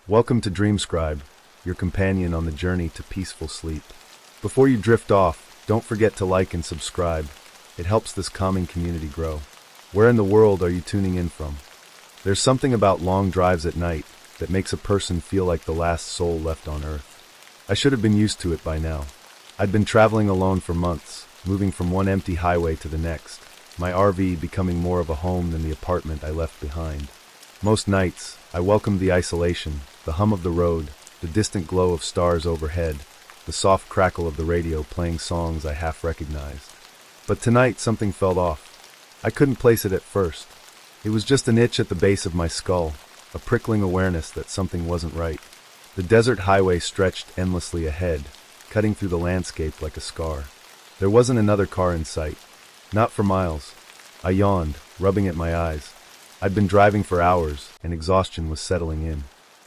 Welcome to Dreamscribe, your companion on the journey to peaceful sleep. Before you drift off, don't forget to like and subscribe. It helps this calming community grow. Where in the world are you tuning in from? There's something about long drives at night that makes a person feel like the last soul left on Earth. I should have been used to it by now. I'd been traveling alone for months, moving from one empty highway to the next, my RV becoming more of a home than the apartment I left behind. Most nights, I welcomed the isolation, the hum of the road, the distant glow of stars overhead, the soft crackle of the radio playing songs I half recognized. But tonight something felt off. I couldn't place it at first. It was just an itch at the base of my skull, a prickling awareness that something wasn't right. The desert highway stretched endlessly ahead, cutting through the landscape like a scar. There wasn't another car in sight. Not for miles. I yawned, rubbing at my eyes. I'd been driving for hours, and exhaustion was settling in.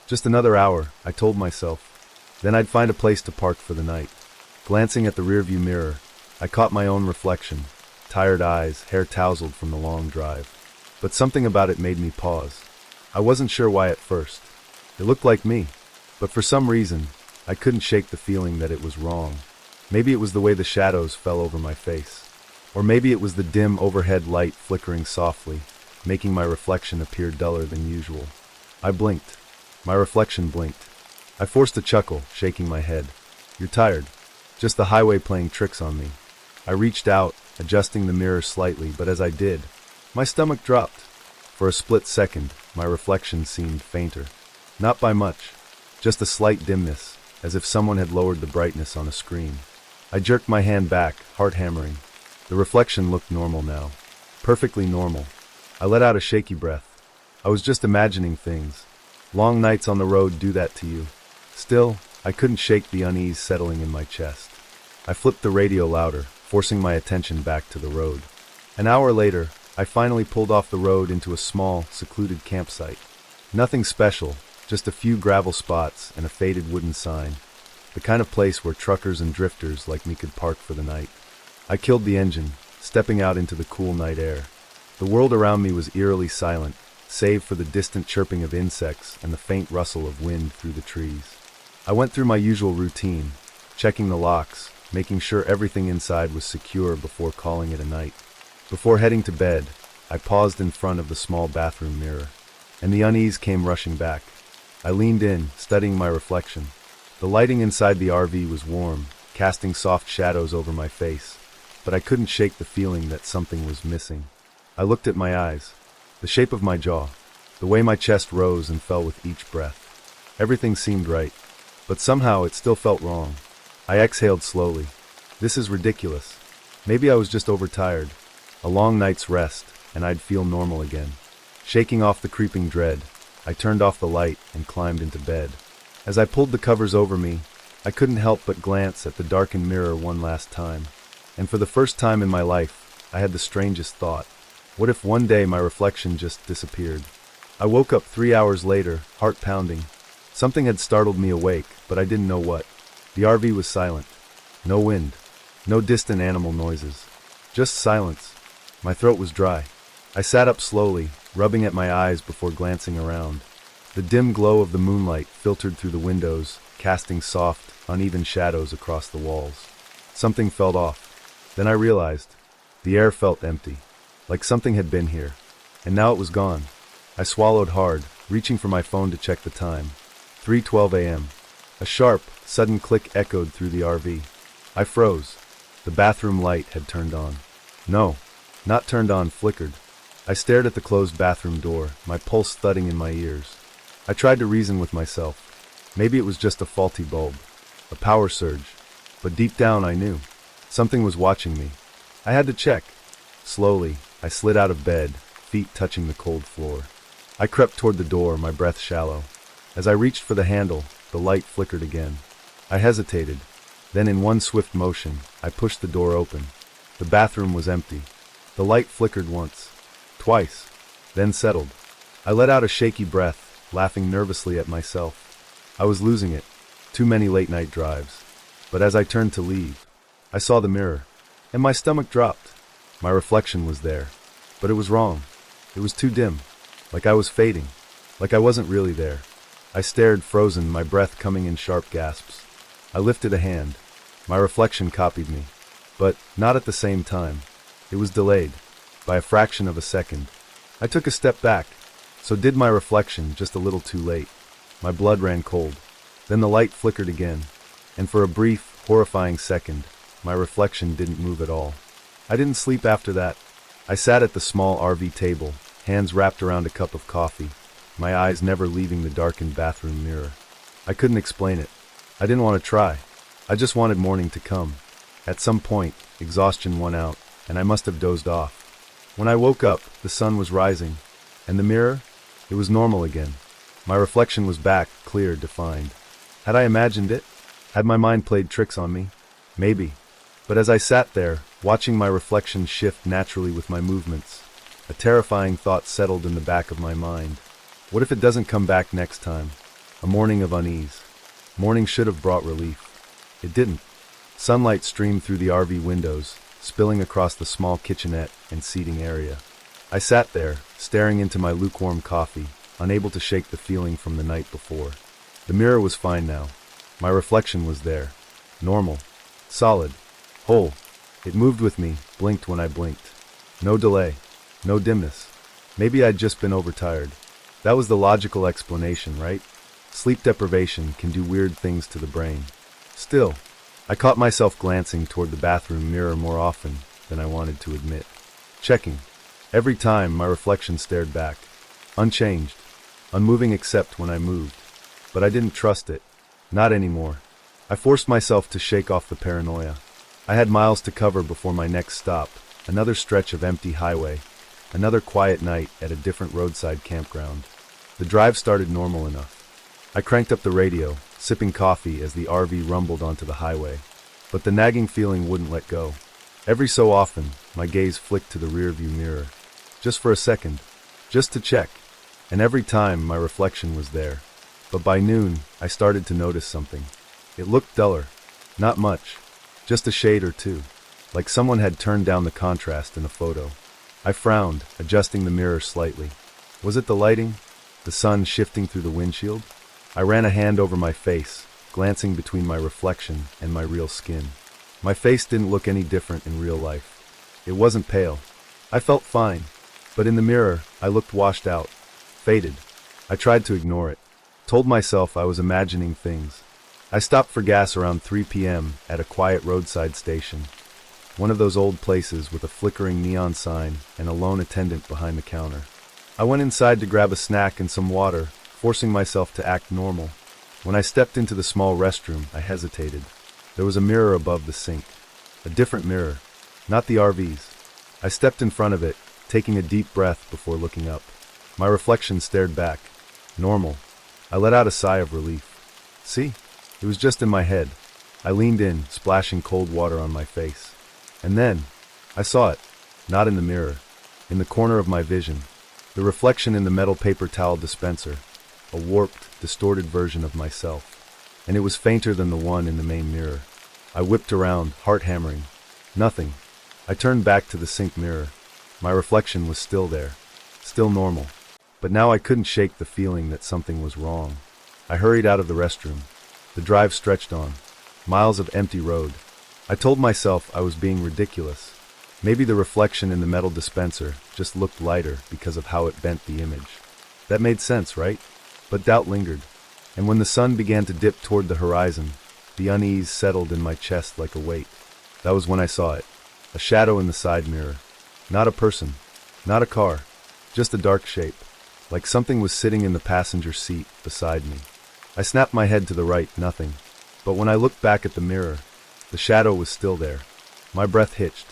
Just another hour, I told myself. Then I'd find a place to park for the night. Glancing at the rearview mirror, I caught my own reflection, tired eyes, hair tousled from the long drive. But something about it made me pause. I wasn't sure why at first. It looked like me, but for some reason, I couldn't shake the feeling that it was wrong. Maybe it was the way the shadows fell over my face. Or maybe it was the dim overhead light flickering softly, making my reflection appear duller than usual. I blinked. My reflection blinked. I forced a chuckle, shaking my head. "You're tired. Just the highway playing tricks on me." I reached out, adjusting the mirror slightly, but as I did, my stomach dropped. For a split second, my reflection seemed fainter. Not by much, just a slight dimness, as if someone had lowered the brightness on a screen. I jerked my hand back, heart hammering. The reflection looked normal now. Perfectly normal. I let out a shaky breath. I was just imagining things. Long nights on the road do that to you. Still, I couldn't shake the unease settling in my chest. I flipped the radio louder, forcing my attention back to the road. An hour later, I finally pulled off the road into a small, secluded campsite. Nothing special, just a few gravel spots and a faded wooden sign. The kind of place where truckers and drifters like me could park for the night. I killed the engine, stepping out into the cool night air. The world around me was eerily silent, save for the distant chirping of insects and the faint rustle of wind through the trees. I went through my usual routine, checking the locks, making sure everything inside was secure before calling it a night. Before heading to bed, I paused in front of the small bathroom mirror, and the unease came rushing back. I leaned in, studying my reflection. The lighting inside the RV was warm, casting soft shadows over my face, but I couldn't shake the feeling that something was missing. I looked at my eyes, the shape of my jaw, the way my chest rose and fell with each breath. Everything seemed right, but somehow it still felt wrong. I exhaled slowly. This is ridiculous. Maybe I was just overtired. A long night's rest, and I'd feel normal again. Shaking off the creeping dread, I turned off the light and climbed into bed. As I pulled the covers over me, I couldn't help but glance at the darkened mirror one last time. And for the first time in my life, I had the strangest thought. What if one day my reflection just disappeared? I woke up 3 hours later, heart pounding. Something had startled me awake, but I didn't know what. The RV was silent. No wind. No distant animal noises. Just silence. My throat was dry. I sat up slowly, rubbing at my eyes before glancing around. The dim glow of the moonlight filtered through the windows, casting soft, uneven shadows across the walls. Something felt off. Then I realized. The air felt empty. Like something had been here, and now it was gone. I swallowed hard, reaching for my phone to check the time. 3:12 a.m. A sharp, sudden click echoed through the RV. I froze. The bathroom light had turned on. No, not turned on, flickered. I stared at the closed bathroom door, my pulse thudding in my ears. I tried to reason with myself. Maybe it was just a faulty bulb, a power surge. But deep down I knew. Something was watching me. I had to check. Slowly, I slid out of bed, feet touching the cold floor. I crept toward the door, my breath shallow. As I reached for the handle, the light flickered again. I hesitated. Then in one swift motion, I pushed the door open. The bathroom was empty. The light flickered once, twice, then settled. I let out a shaky breath, laughing nervously at myself. I was losing it. Too many late-night drives. But as I turned to leave, I saw the mirror, and my stomach dropped. My reflection was there, but it was wrong. It was too dim, like I was fading, like I wasn't really there. I stared, frozen, my breath coming in sharp gasps. I lifted a hand. My reflection copied me. But not at the same time. It was delayed, by a fraction of a second. I took a step back. So did my reflection, just a little too late. My blood ran cold. Then the light flickered again. And for a brief, horrifying second, my reflection didn't move at all. I didn't sleep after that. I sat at the small RV table, hands wrapped around a cup of coffee, my eyes never leaving the darkened bathroom mirror. I couldn't explain it. I didn't want to try. I just wanted morning to come. At some point, exhaustion won out, and I must have dozed off. When I woke up, the sun was rising, and the mirror? It was normal again. My reflection was back, clear, defined. Had I imagined it? Had my mind played tricks on me? Maybe. But as I sat there, watching my reflection shift naturally with my movements, a terrifying thought settled in the back of my mind. What if it doesn't come back next time? A morning of unease. Morning should have brought relief. It didn't. Sunlight streamed through the RV windows, spilling across the small kitchenette and seating area. I sat there, staring into my lukewarm coffee, unable to shake the feeling from the night before. The mirror was fine now. My reflection was there. Normal. Solid. Whole. It moved with me, blinked when I blinked. No delay. No dimness. Maybe I'd just been overtired. That was the logical explanation, right? Sleep deprivation can do weird things to the brain. Still, I caught myself glancing toward the bathroom mirror more often than I wanted to admit. Checking. Every time, my reflection stared back. Unchanged. Unmoving except when I moved. But I didn't trust it. Not anymore. I forced myself to shake off the paranoia. I had miles to cover before my next stop, another stretch of empty highway, another quiet night at a different roadside campground. The drive started normal enough. I cranked up the radio, sipping coffee as the RV rumbled onto the highway. But the nagging feeling wouldn't let go. Every so often, my gaze flicked to the rearview mirror. Just for a second. Just to check. And every time, my reflection was there. But by noon, I started to notice something. It looked duller. Not much. Just a shade or two. Like someone had turned down the contrast in a photo. I frowned, adjusting the mirror slightly. Was it the lighting? The sun shifting through the windshield? I ran a hand over my face, glancing between my reflection and my real skin. My face didn't look any different in real life. It wasn't pale. I felt fine. But in the mirror, I looked washed out. Faded. I tried to ignore it. Told myself I was imagining things. I stopped for gas around 3 p.m. at a quiet roadside station. One of those old places with a flickering neon sign and a lone attendant behind the counter. I went inside to grab a snack and some water, forcing myself to act normal. When I stepped into the small restroom, I hesitated. There was a mirror above the sink. A different mirror. Not the RV's. I stepped in front of it, taking a deep breath before looking up. My reflection stared back. Normal. I let out a sigh of relief. See? It was just in my head. I leaned in, splashing cold water on my face. And then, I saw it. Not in the mirror. In the corner of my vision. The reflection in the metal paper towel dispenser. A warped, distorted version of myself. And it was fainter than the one in the main mirror. I whipped around, heart hammering. Nothing. I turned back to the sink mirror. My reflection was still there. Still normal. But now I couldn't shake the feeling that something was wrong. I hurried out of the restroom. The drive stretched on. Miles of empty road. I told myself I was being ridiculous. Maybe the reflection in the metal dispenser just looked lighter because of how it bent the image. That made sense, right? But doubt lingered. And when the sun began to dip toward the horizon, the unease settled in my chest like a weight. That was when I saw it. A shadow in the side mirror. Not a person. Not a car. Just a dark shape. Like something was sitting in the passenger seat beside me. I snapped my head to the right, nothing. But when I looked back at the mirror, the shadow was still there. My breath hitched.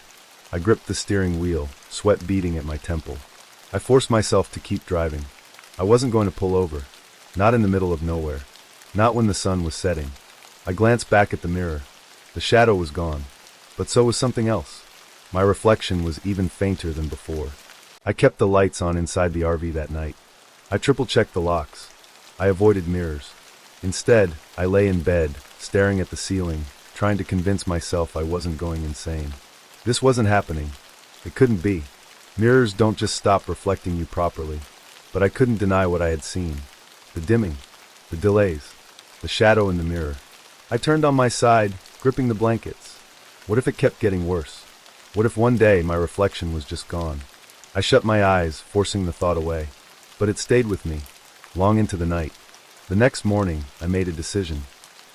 I gripped the steering wheel, sweat beading at my temple. I forced myself to keep driving. I wasn't going to pull over. Not in the middle of nowhere. Not when the sun was setting. I glanced back at the mirror. The shadow was gone. But so was something else. My reflection was even fainter than before. I kept the lights on inside the RV that night. I triple-checked the locks. I avoided mirrors. Instead, I lay in bed, staring at the ceiling, trying to convince myself I wasn't going insane. This wasn't happening. It couldn't be. Mirrors don't just stop reflecting you properly. But I couldn't deny what I had seen. The dimming. The delays. The shadow in the mirror. I turned on my side, gripping the blankets. What if it kept getting worse? What if one day my reflection was just gone? I shut my eyes, forcing the thought away. But it stayed with me, long into the night. The next morning, I made a decision.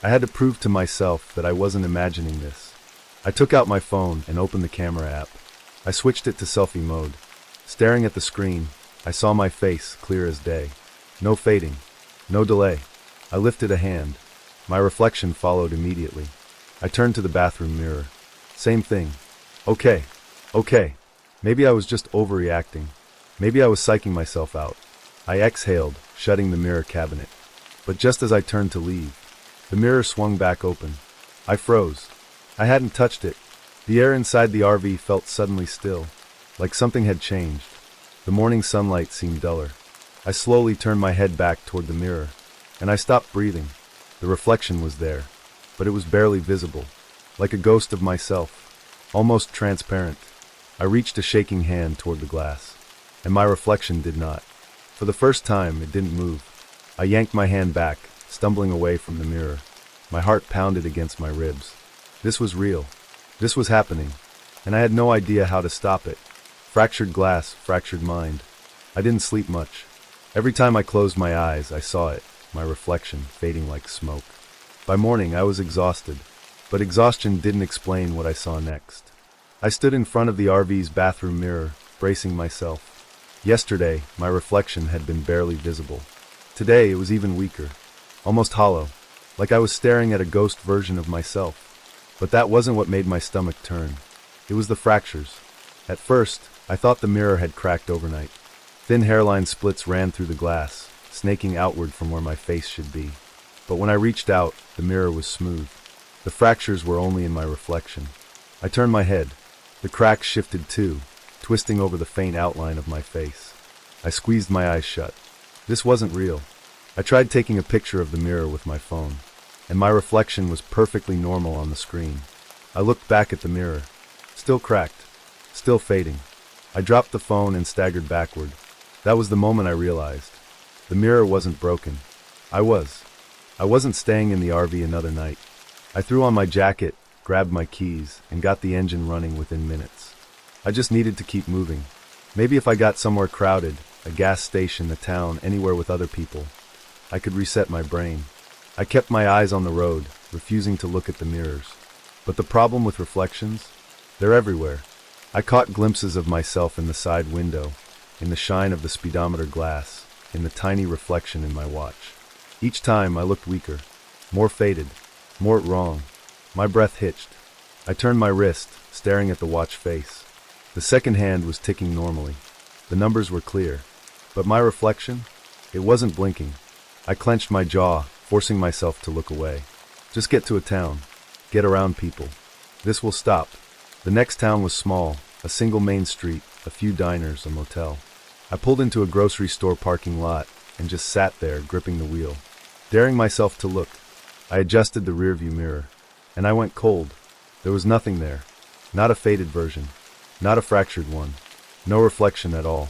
I had to prove to myself that I wasn't imagining this. I took out my phone and opened the camera app. I switched it to selfie mode. Staring at the screen, I saw my face clear as day. No fading. No delay. I lifted a hand. My reflection followed immediately. I turned to the bathroom mirror. Same thing. Okay. Maybe I was just overreacting. Maybe I was psyching myself out. I exhaled, shutting the mirror cabinet. But just as I turned to leave, the mirror swung back open. I froze. I hadn't touched it. The air inside the RV felt suddenly still, like something had changed. The morning sunlight seemed duller. I slowly turned my head back toward the mirror, and I stopped breathing. The reflection was there, but it was barely visible, like a ghost of myself, almost transparent. I reached a shaking hand toward the glass, and my reflection did not. For the first time, it didn't move. I yanked my hand back, stumbling away from the mirror. My heart pounded against my ribs. This was real. This was happening, and I had no idea how to stop it. Fractured glass, fractured mind. I didn't sleep much. Every time I closed my eyes, I saw it, my reflection, fading like smoke. By morning, I was exhausted, but exhaustion didn't explain what I saw next. I stood in front of the RV's bathroom mirror, bracing myself. Yesterday, my reflection had been barely visible. Today, it was even weaker, almost hollow, like I was staring at a ghost version of myself. But that wasn't what made my stomach turn. It was the fractures. At first, I thought the mirror had cracked overnight. Thin hairline splits ran through the glass, snaking outward from where my face should be. But when I reached out, the mirror was smooth. The fractures were only in my reflection. I turned my head. The cracks shifted too, twisting over the faint outline of my face. I squeezed my eyes shut. This wasn't real. I tried taking a picture of the mirror with my phone, and my reflection was perfectly normal on the screen. I looked back at the mirror. Still cracked. Still fading. I dropped the phone and staggered backward. That was the moment I realized. The mirror wasn't broken. I wasn't staying in the RV another night. I threw on my jacket, grabbed my keys, and got the engine running within minutes. I just needed to keep moving. Maybe if I got somewhere crowded, a gas station, a town, anywhere with other people, I could reset my brain. I kept my eyes on the road, refusing to look at the mirrors. But the problem with reflections? They're everywhere. I caught glimpses of myself in the side window, in the shine of the speedometer glass, in the tiny reflection in my watch. Each time I looked weaker, more faded, more wrong. My breath hitched. I turned my wrist, staring at the watch face. The second hand was ticking normally. The numbers were clear. But my reflection? It wasn't blinking. I clenched my jaw, forcing myself to look away. Just get to a town. Get around people. This will stop. The next town was small, a single main street, a few diners, a motel. I pulled into a grocery store parking lot and just sat there, gripping the wheel. Daring myself to look, I adjusted the rearview mirror, and I went cold. There was nothing there. Not a faded version. Not a fractured one. No reflection at all.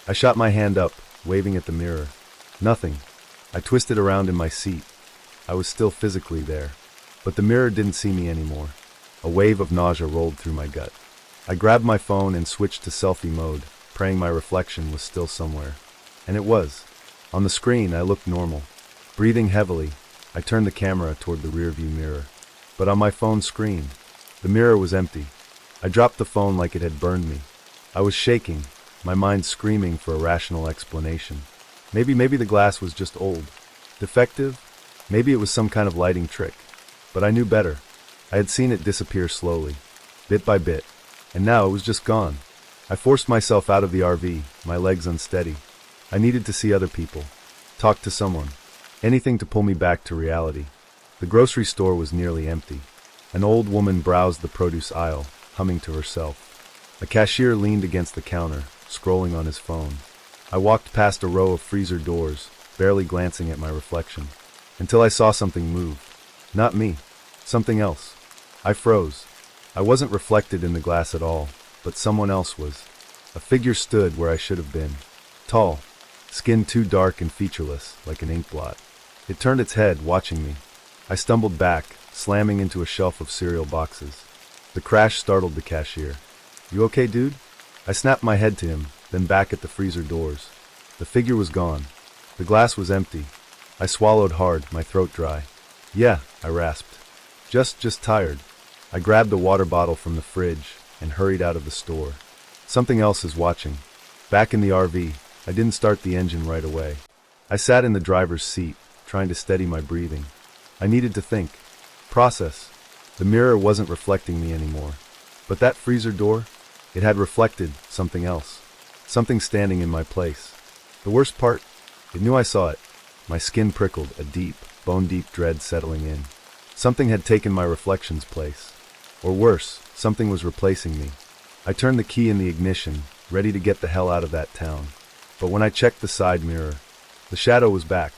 I shot my hand up, waving at the mirror. Nothing. I twisted around in my seat. I was still physically there. But the mirror didn't see me anymore. A wave of nausea rolled through my gut. I grabbed my phone and switched to selfie mode, praying my reflection was still somewhere. And it was. On the screen, I looked normal. Breathing heavily, I turned the camera toward the rearview mirror. But on my phone screen, the mirror was empty. I dropped the phone like it had burned me. I was shaking, my mind screaming for a rational explanation. Maybe the glass was just old. Defective? Maybe it was some kind of lighting trick. But I knew better. I had seen it disappear slowly, bit by bit, and now it was just gone. I forced myself out of the RV, my legs unsteady. I needed to see other people, talk to someone, anything to pull me back to reality. The grocery store was nearly empty. An old woman browsed the produce aisle, humming to herself. A cashier leaned against the counter, scrolling on his phone. I walked past a row of freezer doors, barely glancing at my reflection, until I saw something move. Not me. Something else. I froze. I wasn't reflected in the glass at all, but someone else was. A figure stood where I should have been. Tall. Skin too dark and featureless, like an ink blot. It turned its head, watching me. I stumbled back, slamming into a shelf of cereal boxes. The crash startled the cashier. "You okay, dude?" I snapped my head to him, then back at the freezer doors. The figure was gone. The glass was empty. I swallowed hard, my throat dry. "Yeah," I rasped. Just tired." I grabbed a water bottle from the fridge and hurried out of the store. Something else is watching. Back in the RV, I didn't start the engine right away. I sat in the driver's seat, trying to steady my breathing. I needed to think. Process. The mirror wasn't reflecting me anymore. But that freezer door? It had reflected something else. Something standing in my place. The worst part? It knew I saw it. My skin prickled, a deep, bone-deep dread settling in. Something had taken my reflection's place. Or worse, something was replacing me. I turned the key in the ignition, ready to get the hell out of that town. But when I checked the side mirror, the shadow was back.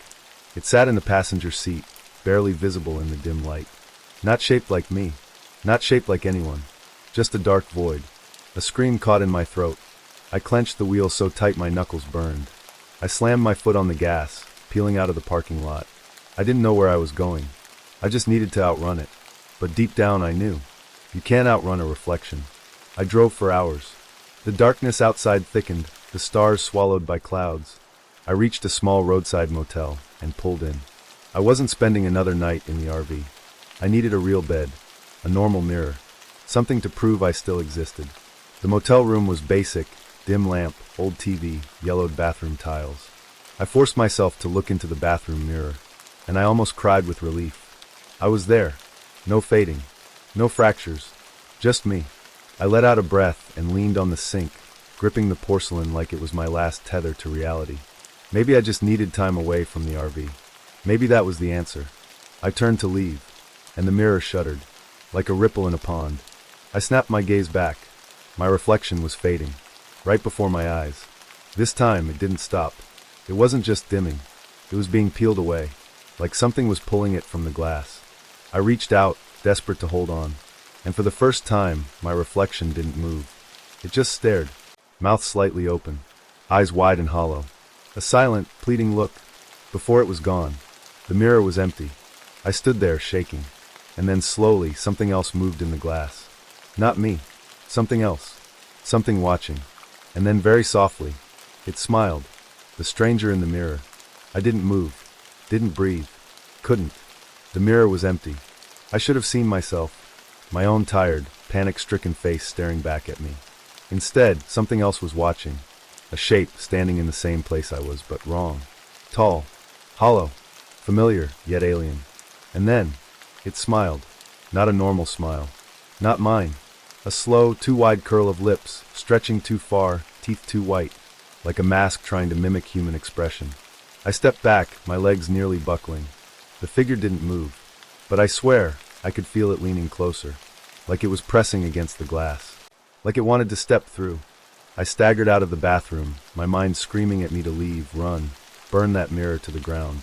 It sat in the passenger seat, barely visible in the dim light. Not shaped like me. Not shaped like anyone. Just a dark void. A scream caught in my throat. I clenched the wheel so tight my knuckles burned. I slammed my foot on the gas, peeling out of the parking lot. I didn't know where I was going. I just needed to outrun it. But deep down I knew. You can't outrun a reflection. I drove for hours. The darkness outside thickened, the stars swallowed by clouds. I reached a small roadside motel and pulled in. I wasn't spending another night in the RV. I needed a real bed, a normal mirror, something to prove I still existed. The motel room was basic, dim lamp, old TV, yellowed bathroom tiles. I forced myself to look into the bathroom mirror, and I almost cried with relief. I was there. No fading. No fractures. Just me. I let out a breath and leaned on the sink, gripping the porcelain like it was my last tether to reality. Maybe I just needed time away from the RV. Maybe that was the answer. I turned to leave, and the mirror shuddered, like a ripple in a pond. I snapped my gaze back. My reflection was fading, right before my eyes. This time, it didn't stop. It wasn't just dimming. It was being peeled away, like something was pulling it from the glass. I reached out, desperate to hold on, and for the first time, my reflection didn't move. It just stared, mouth slightly open, eyes wide and hollow. A silent, pleading look. Before it was gone, the mirror was empty. I stood there, shaking, and then slowly, something else moved in the glass. Not me. Something else. Something watching. And then very softly, it smiled. The stranger in the mirror. I didn't move. Didn't breathe. Couldn't. The mirror was empty. I should have seen myself. My own tired, panic-stricken face staring back at me. Instead, something else was watching. A shape standing in the same place I was, but wrong. Tall. Hollow. Familiar, yet alien. And then, it smiled. Not a normal smile. Not mine. A slow, too wide curl of lips, stretching too far, teeth too white, like a mask trying to mimic human expression. I stepped back, my legs nearly buckling. The figure didn't move, but I swear I could feel it leaning closer, like it was pressing against the glass, like it wanted to step through. I staggered out of the bathroom, my mind screaming at me to leave, run, burn that mirror to the ground.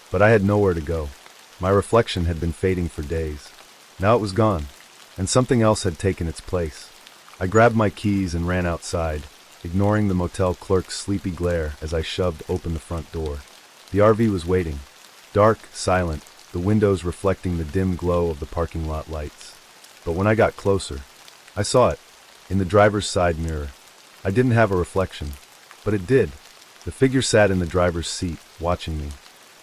But I had nowhere to go. My reflection had been fading for days. Now it was gone, and something else had taken its place. I grabbed my keys and ran outside, ignoring the motel clerk's sleepy glare as I shoved open the front door. The RV was waiting, dark, silent, the windows reflecting the dim glow of the parking lot lights. But when I got closer, I saw it, in the driver's side mirror. I didn't have a reflection, but it did. The figure sat in the driver's seat, watching me.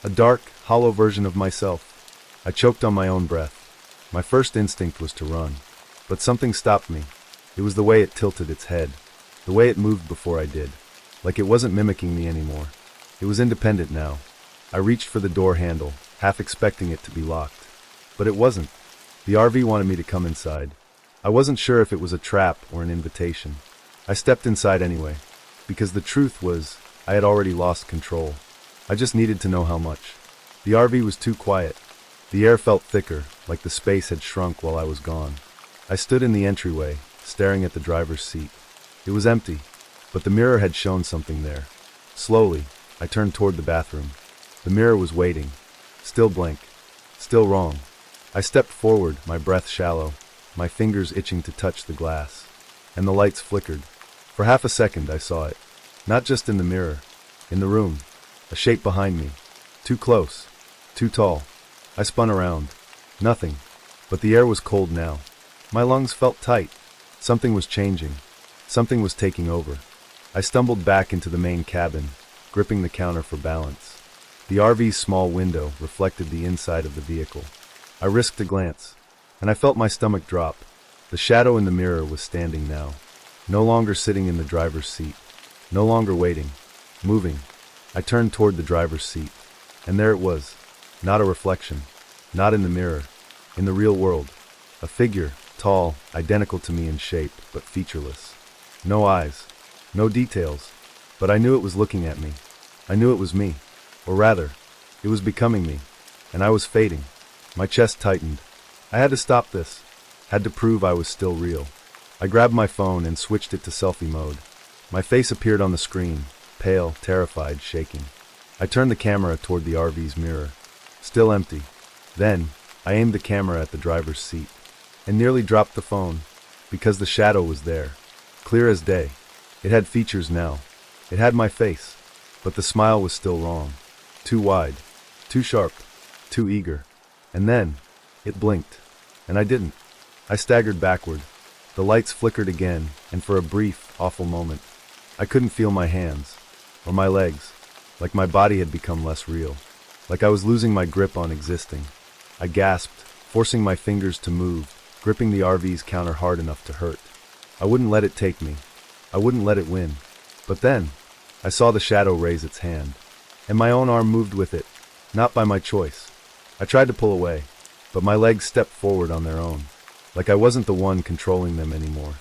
A dark, hollow version of myself. I choked on my own breath. My first instinct was to run, but something stopped me. It was the way it tilted its head, the way it moved before I did, like it wasn't mimicking me anymore. It was independent now. I reached for the door handle, half expecting it to be locked. But it wasn't. The RV wanted me to come inside. I wasn't sure if it was a trap or an invitation. I stepped inside anyway, because the truth was, I had already lost control. I just needed to know how much. The RV was too quiet. The air felt thicker, like the space had shrunk while I was gone. I stood in the entryway, staring at the driver's seat. It was empty, but the mirror had shown something there. Slowly, I turned toward the bathroom. The mirror was waiting, still blank, still wrong. I stepped forward, my breath shallow, my fingers itching to touch the glass. And the lights flickered. For half a second I saw it. Not just in the mirror, in the room. A shape behind me. Too close. Too tall. I spun around. Nothing. But the air was cold now. My lungs felt tight. Something was changing. Something was taking over. I stumbled back into the main cabin, gripping the counter for balance. The RV's small window reflected the inside of the vehicle. I risked a glance, and I felt my stomach drop. The shadow in the mirror was standing now. No longer sitting in the driver's seat. No longer waiting. Moving. I turned toward the driver's seat. And there it was. Not a reflection. Not in the mirror. In the real world. A figure, tall, identical to me in shape, but featureless. No eyes. No details. But I knew it was looking at me. I knew it was me. Or rather, it was becoming me. And I was fading. My chest tightened. I had to stop this. Had to prove I was still real. I grabbed my phone and switched it to selfie mode. My face appeared on the screen, pale, terrified, shaking. I turned the camera toward the RV's mirror. Still empty. Then, I aimed the camera at the driver's seat, and nearly dropped the phone, because the shadow was there, clear as day. It had features now. It had my face, but the smile was still wrong. Too wide, too sharp, too eager. And then, it blinked, and I didn't. I staggered backward. The lights flickered again, and for a brief, awful moment, I couldn't feel my hands, or my legs, like my body had become less real, like I was losing my grip on existing. I gasped, forcing my fingers to move, gripping the RV's counter hard enough to hurt. I wouldn't let it take me. I wouldn't let it win. But then, I saw the shadow raise its hand, and my own arm moved with it, not by my choice. I tried to pull away, but my legs stepped forward on their own, like I wasn't the one controlling them anymore.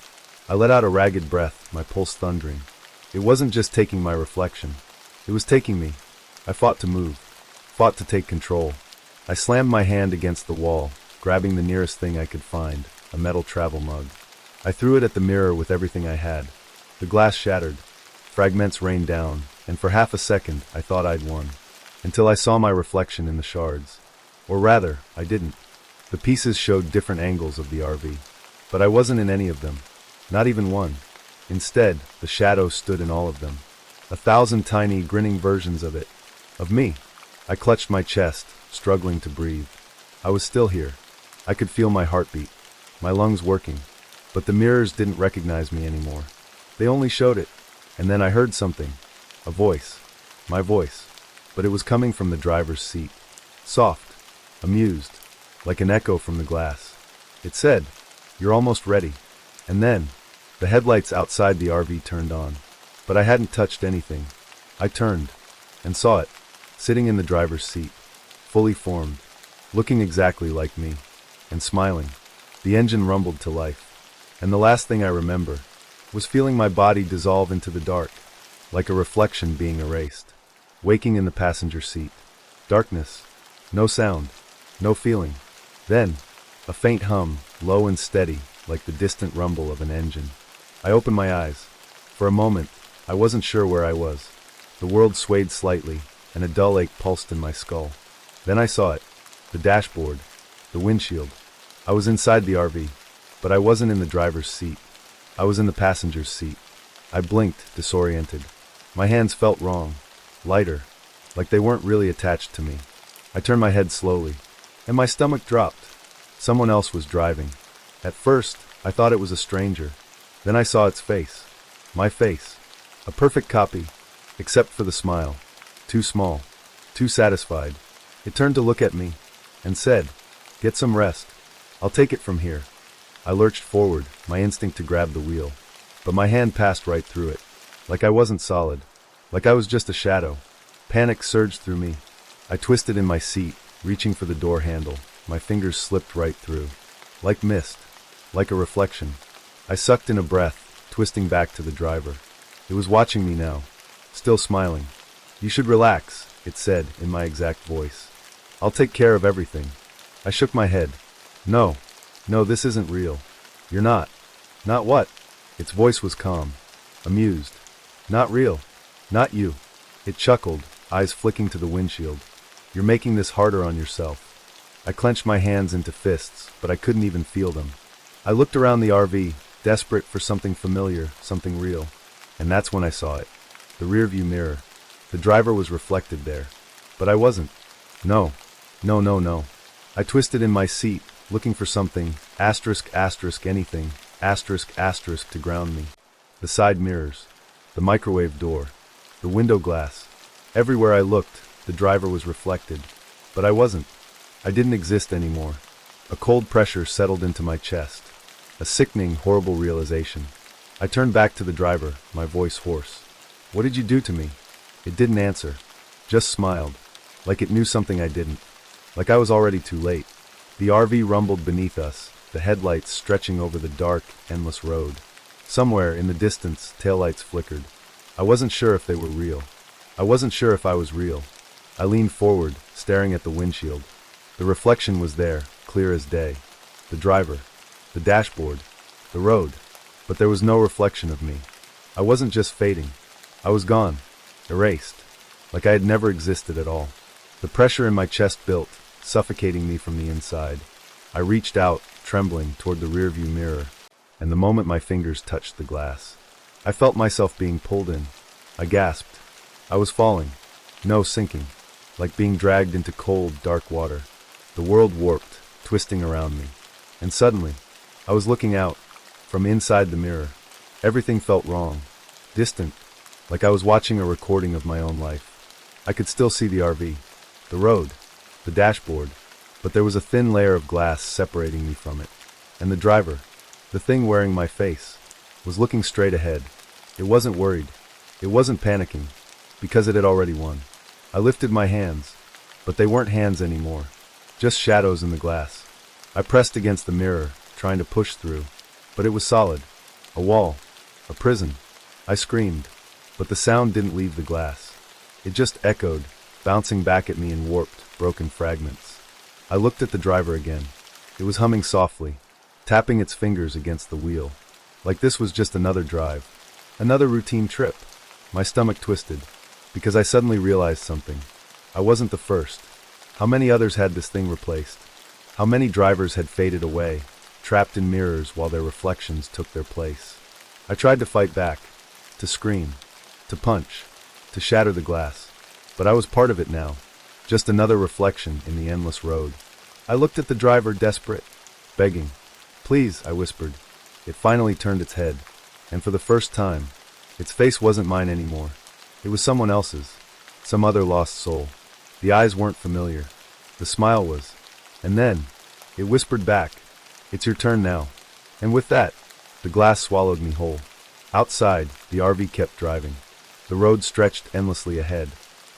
I let out a ragged breath, my pulse thundering. It wasn't just taking my reflection. It was taking me. I fought to move, fought to take control. I slammed my hand against the wall, grabbing the nearest thing I could find, a metal travel mug. I threw it at the mirror with everything I had. The glass shattered. Fragments rained down, and for half a second I thought I'd won, until I saw my reflection in the shards. Or rather, I didn't. The pieces showed different angles of the RV, but I wasn't in any of them, not even one. Instead, the shadow stood in all of them. 1,000 tiny, grinning versions of it. Of me. I clutched my chest, struggling to breathe. I was still here. I could feel my heartbeat, my lungs working, but the mirrors didn't recognize me anymore. They only showed it, and then I heard something. A voice. My voice. But it was coming from the driver's seat. Soft. Amused. Like an echo from the glass. It said, "You're almost ready." And then, the headlights outside the RV turned on. But I hadn't touched anything. I turned, and saw it, sitting in the driver's seat, fully formed, looking exactly like me, and smiling. The engine rumbled to life, and the last thing I remember was feeling my body dissolve into the dark, like a reflection being erased, waking in the passenger seat. Darkness, no sound, no feeling. Then, a faint hum, low and steady, like the distant rumble of an engine. I opened my eyes. For a moment, I wasn't sure where I was. The world swayed slightly, and a dull ache pulsed in my skull. Then I saw it. The dashboard. The windshield. I was inside the RV, but I wasn't in the driver's seat. I was in the passenger's seat. I blinked, disoriented. My hands felt wrong. Lighter. Like they weren't really attached to me. I turned my head slowly, and my stomach dropped. Someone else was driving. At first, I thought it was a stranger. Then I saw its face. My face. A perfect copy, except for the smile. Too small. Too satisfied. It turned to look at me, and said, "Get some rest. I'll take it from here." I lurched forward, my instinct to grab the wheel. But my hand passed right through it. Like I wasn't solid. Like I was just a shadow. Panic surged through me. I twisted in my seat, reaching for the door handle. My fingers slipped right through. Like mist. Like a reflection. I sucked in a breath, twisting back to the driver. It was watching me now, still smiling. "You should relax," it said in my exact voice. "I'll take care of everything." I shook my head. No, this isn't real. You're not. Not what? Its voice was calm, amused. Not real. Not you. It chuckled, eyes flicking to the windshield. "You're making this harder on yourself." I clenched my hands into fists, but I couldn't even feel them. I looked around the RV, desperate for something familiar, something real. And that's when I saw it. The rearview mirror. The driver was reflected there. But I wasn't. No, No, no, no. I twisted in my seat, looking for something, asterisk, asterisk, anything, asterisk, asterisk to ground me. The side mirrors, the microwave door, the window glass. Everywhere I looked, the driver was reflected. But I wasn't. I didn't exist anymore. A cold pressure settled into my chest. A sickening, horrible realization. I turned back to the driver, my voice hoarse. What did you do to me? It didn't answer. Just smiled. Like it knew something I didn't. Like I was already too late. The RV rumbled beneath us, the headlights stretching over the dark, endless road. Somewhere in the distance, taillights flickered. I wasn't sure if they were real. I wasn't sure if I was real. I leaned forward, staring at the windshield. The reflection was there, clear as day. The driver, the dashboard, the road. But there was no reflection of me. I wasn't just fading. I was gone, erased, like I had never existed at all. The pressure in my chest built, suffocating me from the inside. I reached out, trembling, toward the rearview mirror, and the moment my fingers touched the glass, I felt myself being pulled in. I gasped. I was falling. No, sinking. Like being dragged into cold, dark water. The world warped, twisting around me. And suddenly, I was looking out, from inside the mirror. Everything felt wrong. Distant. Like I was watching a recording of my own life. I could still see the RV, the road, the dashboard, but there was a thin layer of glass separating me from it. And the driver, the thing wearing my face, was looking straight ahead. It wasn't worried. It wasn't panicking, because it had already won. I lifted my hands, but they weren't hands anymore, just shadows in the glass. I pressed against the mirror, trying to push through, but it was solid. A wall, a prison. I screamed, but the sound didn't leave the glass. It just echoed, bouncing back at me in warped, broken fragments. I looked at the driver again. It was humming softly, tapping its fingers against the wheel. Like this was just another drive, another routine trip. My stomach twisted, because I suddenly realized something. I wasn't the first. How many others had this thing replaced? How many drivers had faded away, trapped in mirrors while their reflections took their place? I tried to fight back, to scream, to punch, to shatter the glass. But I was part of it now, just another reflection in the endless road. I looked at the driver, desperate, begging. Please, I whispered. It finally turned its head, and for the first time, its face wasn't mine anymore. It was someone else's, some other lost soul. The eyes weren't familiar. The smile was. And then, it whispered back, it's your turn now. And with that, the glass swallowed me whole. Outside, the RV kept driving. The road stretched endlessly ahead.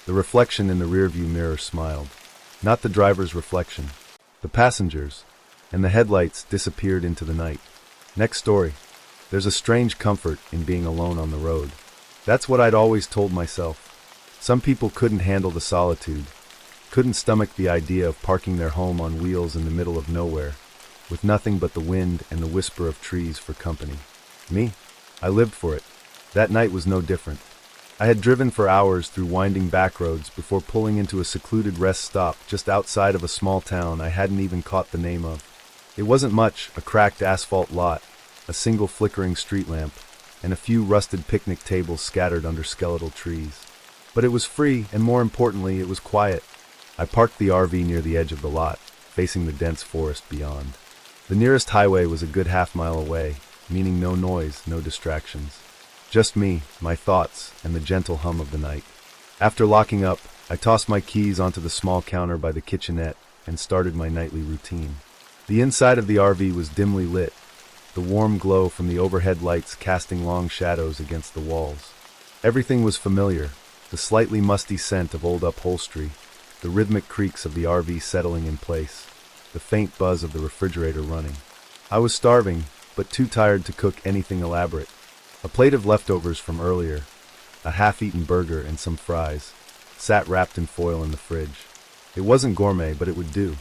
The reflection in the rearview mirror smiled. Not the driver's reflection. The passengers. And the headlights disappeared into the night. Next story. There's a strange comfort in being alone on the road. That's what I'd always told myself. Some people couldn't handle the solitude, couldn't stomach the idea of parking their home on wheels in the middle of nowhere, with nothing but the wind and the whisper of trees for company. Me? I lived for it. That night was no different. I had driven for hours through winding back roads before pulling into a secluded rest stop just outside of a small town I hadn't even caught the name of. It wasn't much, a cracked asphalt lot, a single flickering street lamp, and a few rusted picnic tables scattered under skeletal trees. But it was free, and more importantly, it was quiet. I parked the RV near the edge of the lot, facing the dense forest beyond. The nearest highway was a good half-mile away, meaning no noise, no distractions. Just me, my thoughts, and the gentle hum of the night. After locking up, I tossed my keys onto the small counter by the kitchenette and started my nightly routine. The inside of the RV was dimly lit, the warm glow from the overhead lights casting long shadows against the walls. Everything was familiar, the slightly musty scent of old upholstery, the rhythmic creaks of the RV settling in place, the faint buzz of the refrigerator running. I was starving, but too tired to cook anything elaborate. A plate of leftovers from earlier, a half-eaten burger and some fries, sat wrapped in foil in the fridge. It wasn't gourmet, but it would do.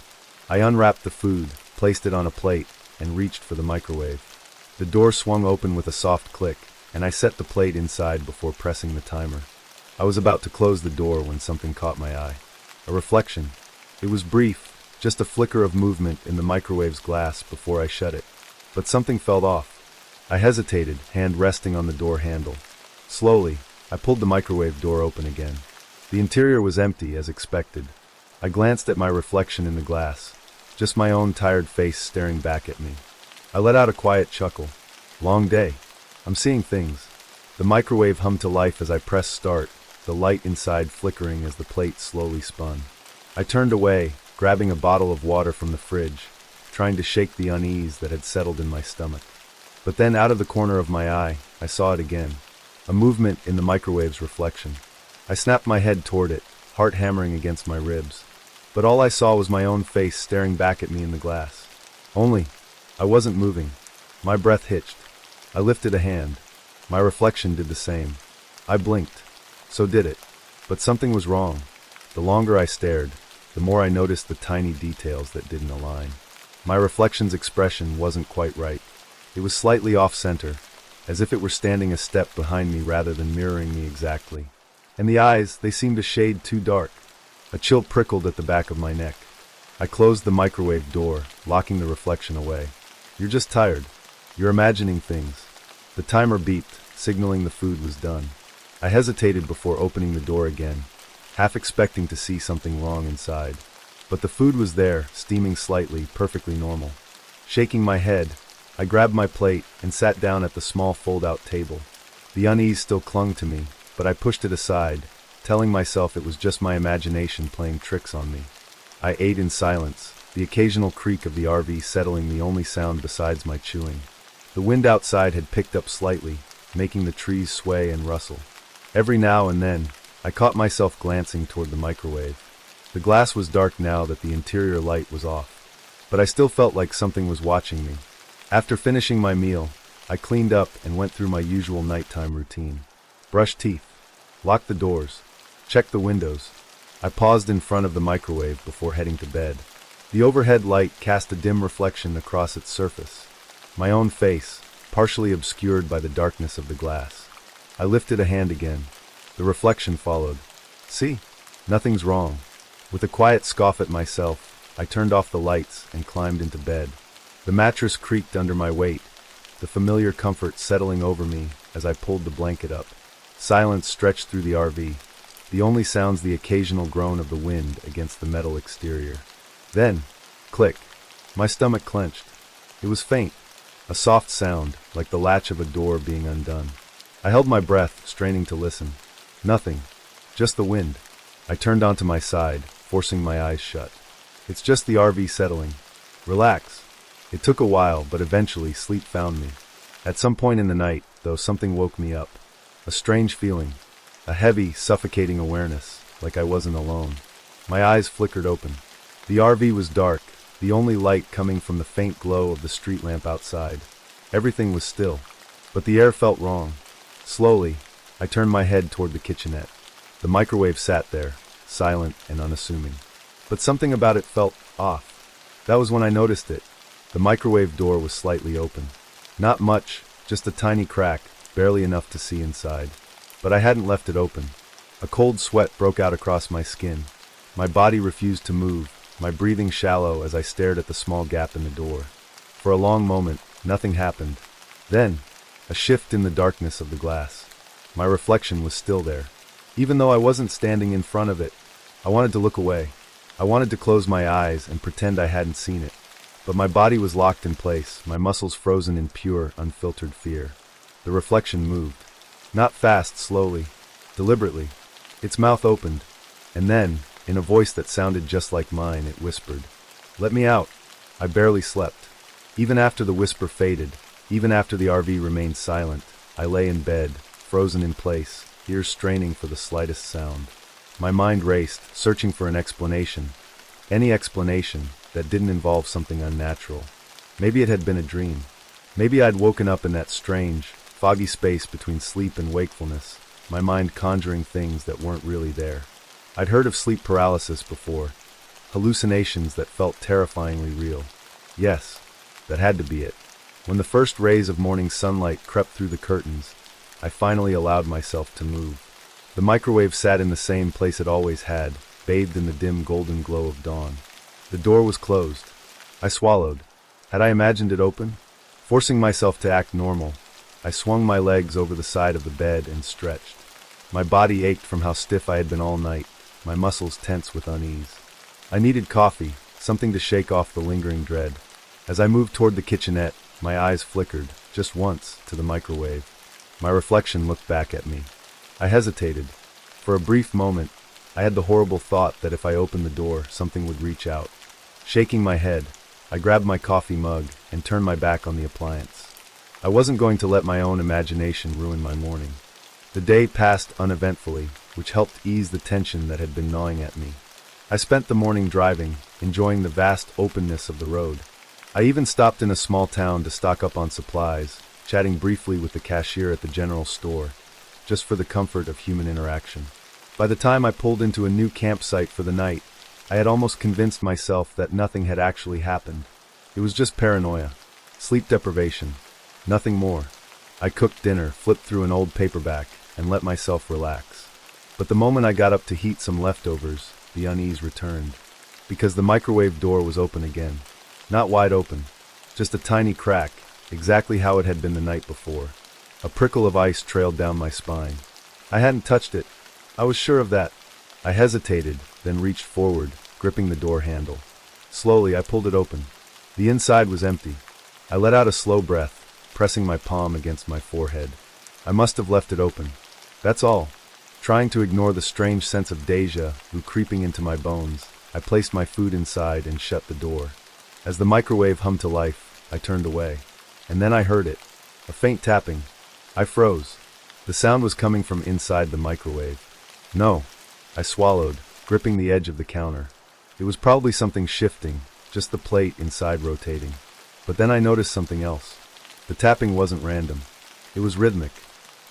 I unwrapped the food, placed it on a plate, and reached for the microwave. The door swung open with a soft click, and I set the plate inside before pressing the timer. I was about to close the door when something caught my eye. A reflection. It was brief, just a flicker of movement in the microwave's glass before I shut it. But something felt off. I hesitated, hand resting on the door handle. Slowly, I pulled the microwave door open again. The interior was empty, as expected. I glanced at my reflection in the glass, just my own tired face staring back at me. I let out a quiet chuckle. Long day. I'm seeing things. The microwave hummed to life as I pressed start, the light inside flickering as the plate slowly spun. I turned away, grabbing a bottle of water from the fridge, trying to shake the unease that had settled in my stomach. But then out of the corner of my eye, I saw it again. A movement in the microwave's reflection. I snapped my head toward it, heart hammering against my ribs. But all I saw was my own face staring back at me in the glass. Only, I wasn't moving. My breath hitched. I lifted a hand. My reflection did the same. I blinked. So did it. But something was wrong. The longer I stared, the more I noticed the tiny details that didn't align. My reflection's expression wasn't quite right. It was slightly off-center, as if it were standing a step behind me rather than mirroring me exactly. And the eyes, they seemed a shade too dark. A chill prickled at the back of my neck. I closed the microwave door, locking the reflection away. You're just tired. You're imagining things. The timer beeped, signaling the food was done. I hesitated before opening the door again, half expecting to see something wrong inside. But the food was there, steaming slightly, perfectly normal. Shaking my head, I grabbed my plate and sat down at the small fold-out table. The unease still clung to me, but I pushed it aside, telling myself it was just my imagination playing tricks on me. I ate in silence, the occasional creak of the RV settling the only sound besides my chewing. The wind outside had picked up slightly, making the trees sway and rustle. Every now and then, I caught myself glancing toward the microwave. The glass was dark now that the interior light was off, but I still felt like something was watching me. After finishing my meal, I cleaned up and went through my usual nighttime routine. Brushed teeth, locked the doors, checked the windows. I paused in front of the microwave before heading to bed. The overhead light cast a dim reflection across its surface. My own face, partially obscured by the darkness of the glass. I lifted a hand again. The reflection followed. See? Nothing's wrong. With a quiet scoff at myself, I turned off the lights and climbed into bed. The mattress creaked under my weight, the familiar comfort settling over me as I pulled the blanket up. Silence stretched through the RV, the only sounds the occasional groan of the wind against the metal exterior. Then, click. My stomach clenched. It was faint, a soft sound, like the latch of a door being undone. I held my breath, straining to listen. Nothing. Just the wind. I turned onto my side, forcing my eyes shut. It's just the RV settling. Relax. It took a while, but eventually sleep found me. At some point in the night, though, something woke me up. A strange feeling. A heavy, suffocating awareness, like I wasn't alone. My eyes flickered open. The RV was dark, the only light coming from the faint glow of the street lamp outside. Everything was still, but the air felt wrong. Slowly, I turned my head toward the kitchenette. The microwave sat there, silent and unassuming. But something about it felt off. That was when I noticed it. The microwave door was slightly open. Not much, just a tiny crack, barely enough to see inside. But I hadn't left it open. A cold sweat broke out across my skin. My body refused to move, my breathing shallow as I stared at the small gap in the door. For a long moment, nothing happened. Then, a shift in the darkness of the glass. My reflection was still there. Even though I wasn't standing in front of it, I wanted to look away. I wanted to close my eyes and pretend I hadn't seen it. But my body was locked in place, my muscles frozen in pure, unfiltered fear. The reflection moved. Not fast, slowly, deliberately. Its mouth opened, and then, in a voice that sounded just like mine, it whispered, "Let me out." I barely slept. Even after the whisper faded, even after the RV remained silent, I lay in bed, frozen in place, ears straining for the slightest sound. My mind raced, searching for an explanation. Any explanation that didn't involve something unnatural. Maybe it had been a dream. Maybe I'd woken up in that strange, foggy space between sleep and wakefulness, my mind conjuring things that weren't really there. I'd heard of sleep paralysis before, hallucinations that felt terrifyingly real. Yes, that had to be it. When the first rays of morning sunlight crept through the curtains, I finally allowed myself to move. The microwave sat in the same place it always had, bathed in the dim golden glow of dawn. The door was closed. I swallowed. Had I imagined it open? Forcing myself to act normal, I swung my legs over the side of the bed and stretched. My body ached from how stiff I had been all night, my muscles tense with unease. I needed coffee, something to shake off the lingering dread. As I moved toward the kitchenette, my eyes flickered, just once, to the microwave. My reflection looked back at me. I hesitated. For a brief moment, I had the horrible thought that if I opened the door, something would reach out. Shaking my head, I grabbed my coffee mug and turned my back on the appliance. I wasn't going to let my own imagination ruin my morning. The day passed uneventfully, which helped ease the tension that had been gnawing at me. I spent the morning driving, enjoying the vast openness of the road. I even stopped in a small town to stock up on supplies, chatting briefly with the cashier at the general store, just for the comfort of human interaction. By the time I pulled into a new campsite for the night, I had almost convinced myself that nothing had actually happened. It was just paranoia, sleep deprivation, nothing more. I cooked dinner, flipped through an old paperback, and let myself relax. But the moment I got up to heat some leftovers, the unease returned. Because the microwave door was open again. Not wide open, just a tiny crack, exactly how it had been the night before. A prickle of ice trailed down my spine. I hadn't touched it. I was sure of that. I hesitated, then reached forward, gripping the door handle. Slowly, I pulled it open. The inside was empty. I let out a slow breath, pressing my palm against my forehead. I must have left it open. That's all. Trying to ignore the strange sense of déjà vu creeping into my bones, I placed my food inside and shut the door. As the microwave hummed to life, I turned away. And then I heard it. A faint tapping. I froze. The sound was coming from inside the microwave. No. I swallowed, gripping the edge of the counter. It was probably something shifting, just the plate inside rotating. But then I noticed something else. The tapping wasn't random. It was rhythmic,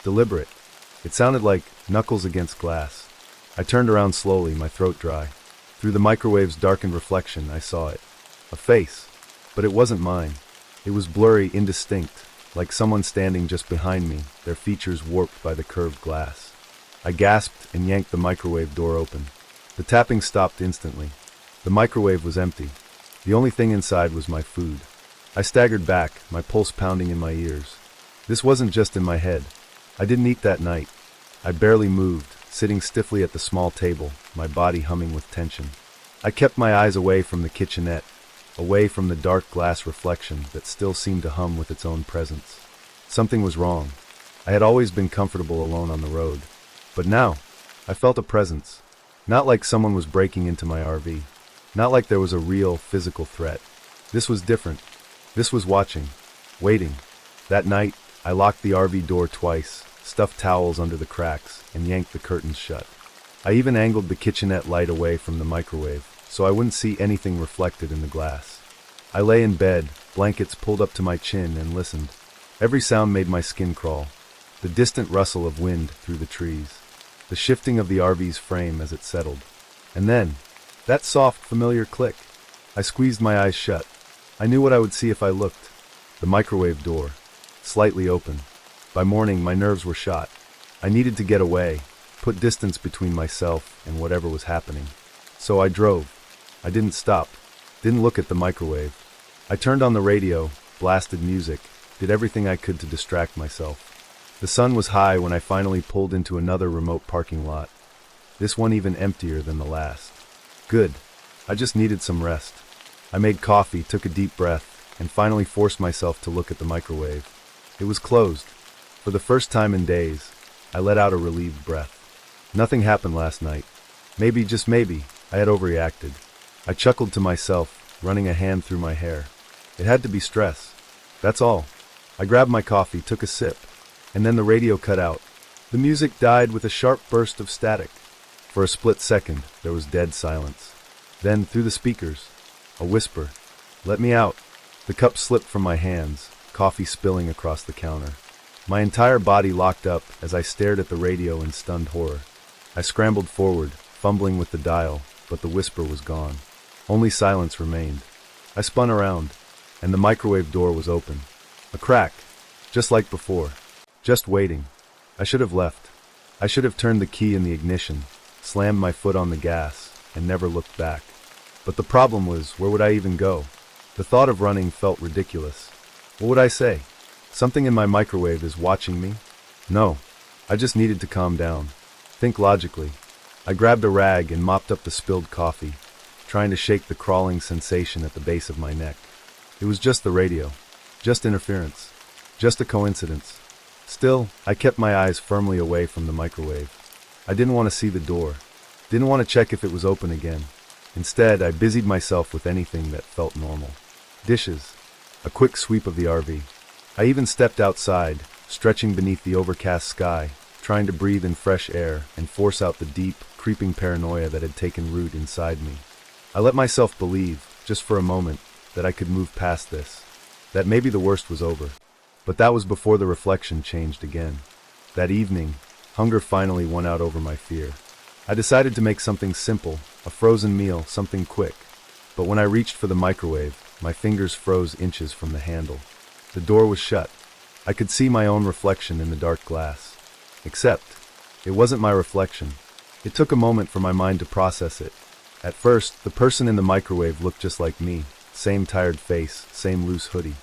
deliberate. It sounded like knuckles against glass. I turned around slowly, my throat dry. Through the microwave's darkened reflection, I saw it. A face. But it wasn't mine. It was blurry, indistinct, like someone standing just behind me, their features warped by the curved glass. I gasped and yanked the microwave door open. The tapping stopped instantly. The microwave was empty. The only thing inside was my food. I staggered back, my pulse pounding in my ears. This wasn't just in my head. I didn't eat that night. I barely moved, sitting stiffly at the small table, my body humming with tension. I kept my eyes away from the kitchenette, away from the dark glass reflection that still seemed to hum with its own presence. Something was wrong. I had always been comfortable alone on the road. But now, I felt a presence. Not like someone was breaking into my RV. Not like there was a real, physical threat. This was different. This was watching. Waiting. That night, I locked the RV door twice, stuffed towels under the cracks, and yanked the curtains shut. I even angled the kitchenette light away from the microwave, so I wouldn't see anything reflected in the glass. I lay in bed, blankets pulled up to my chin, and listened. Every sound made my skin crawl. The distant rustle of wind through the trees. The shifting of the RV's frame as it settled. And then, that soft, familiar click. I squeezed my eyes shut. I knew what I would see if I looked. The microwave door. Slightly open. By morning, my nerves were shot. I needed to get away, put distance between myself and whatever was happening. So I drove. I didn't stop. Didn't look at the microwave. I turned on the radio, blasted music, did everything I could to distract myself. The sun was high when I finally pulled into another remote parking lot. This one even emptier than the last. Good. I just needed some rest. I made coffee, took a deep breath, and finally forced myself to look at the microwave. It was closed. For the first time in days, I let out a relieved breath. Nothing happened last night. Maybe, just maybe, I had overreacted. I chuckled to myself, running a hand through my hair. It had to be stress. That's all. I grabbed my coffee, took a sip, and then the radio cut out. The music died with a sharp burst of static. For a split second, there was dead silence. Then, through the speakers, a whisper. Let me out. The cup slipped from my hands, coffee spilling across the counter. My entire body locked up as I stared at the radio in stunned horror. I scrambled forward, fumbling with the dial, but the whisper was gone. Only silence remained. I spun around, and the microwave door was open. A crack, just like before. Just waiting. I should have left. I should have turned the key in the ignition, slammed my foot on the gas, and never looked back. But the problem was, where would I even go? The thought of running felt ridiculous. What would I say? Something in my microwave is watching me? No. I just needed to calm down. Think logically. I grabbed a rag and mopped up the spilled coffee, trying to shake the crawling sensation at the base of my neck. It was just the radio. Just interference. Just a coincidence. Still, I kept my eyes firmly away from the microwave. I didn't want to see the door. Didn't want to check if it was open again. Instead, I busied myself with anything that felt normal. Dishes. A quick sweep of the RV. I even stepped outside, stretching beneath the overcast sky, trying to breathe in fresh air and force out the deep, creeping paranoia that had taken root inside me. I let myself believe, just for a moment, that I could move past this. That maybe the worst was over. But that was before the reflection changed again. That evening, hunger finally won out over my fear. I decided to make something simple, a frozen meal, something quick. But when I reached for the microwave, my fingers froze inches from the handle. The door was shut. I could see my own reflection in the dark glass. Except, it wasn't my reflection. It took a moment for my mind to process it. At first, the person in the microwave looked just like me. Same tired face, same loose hoodie.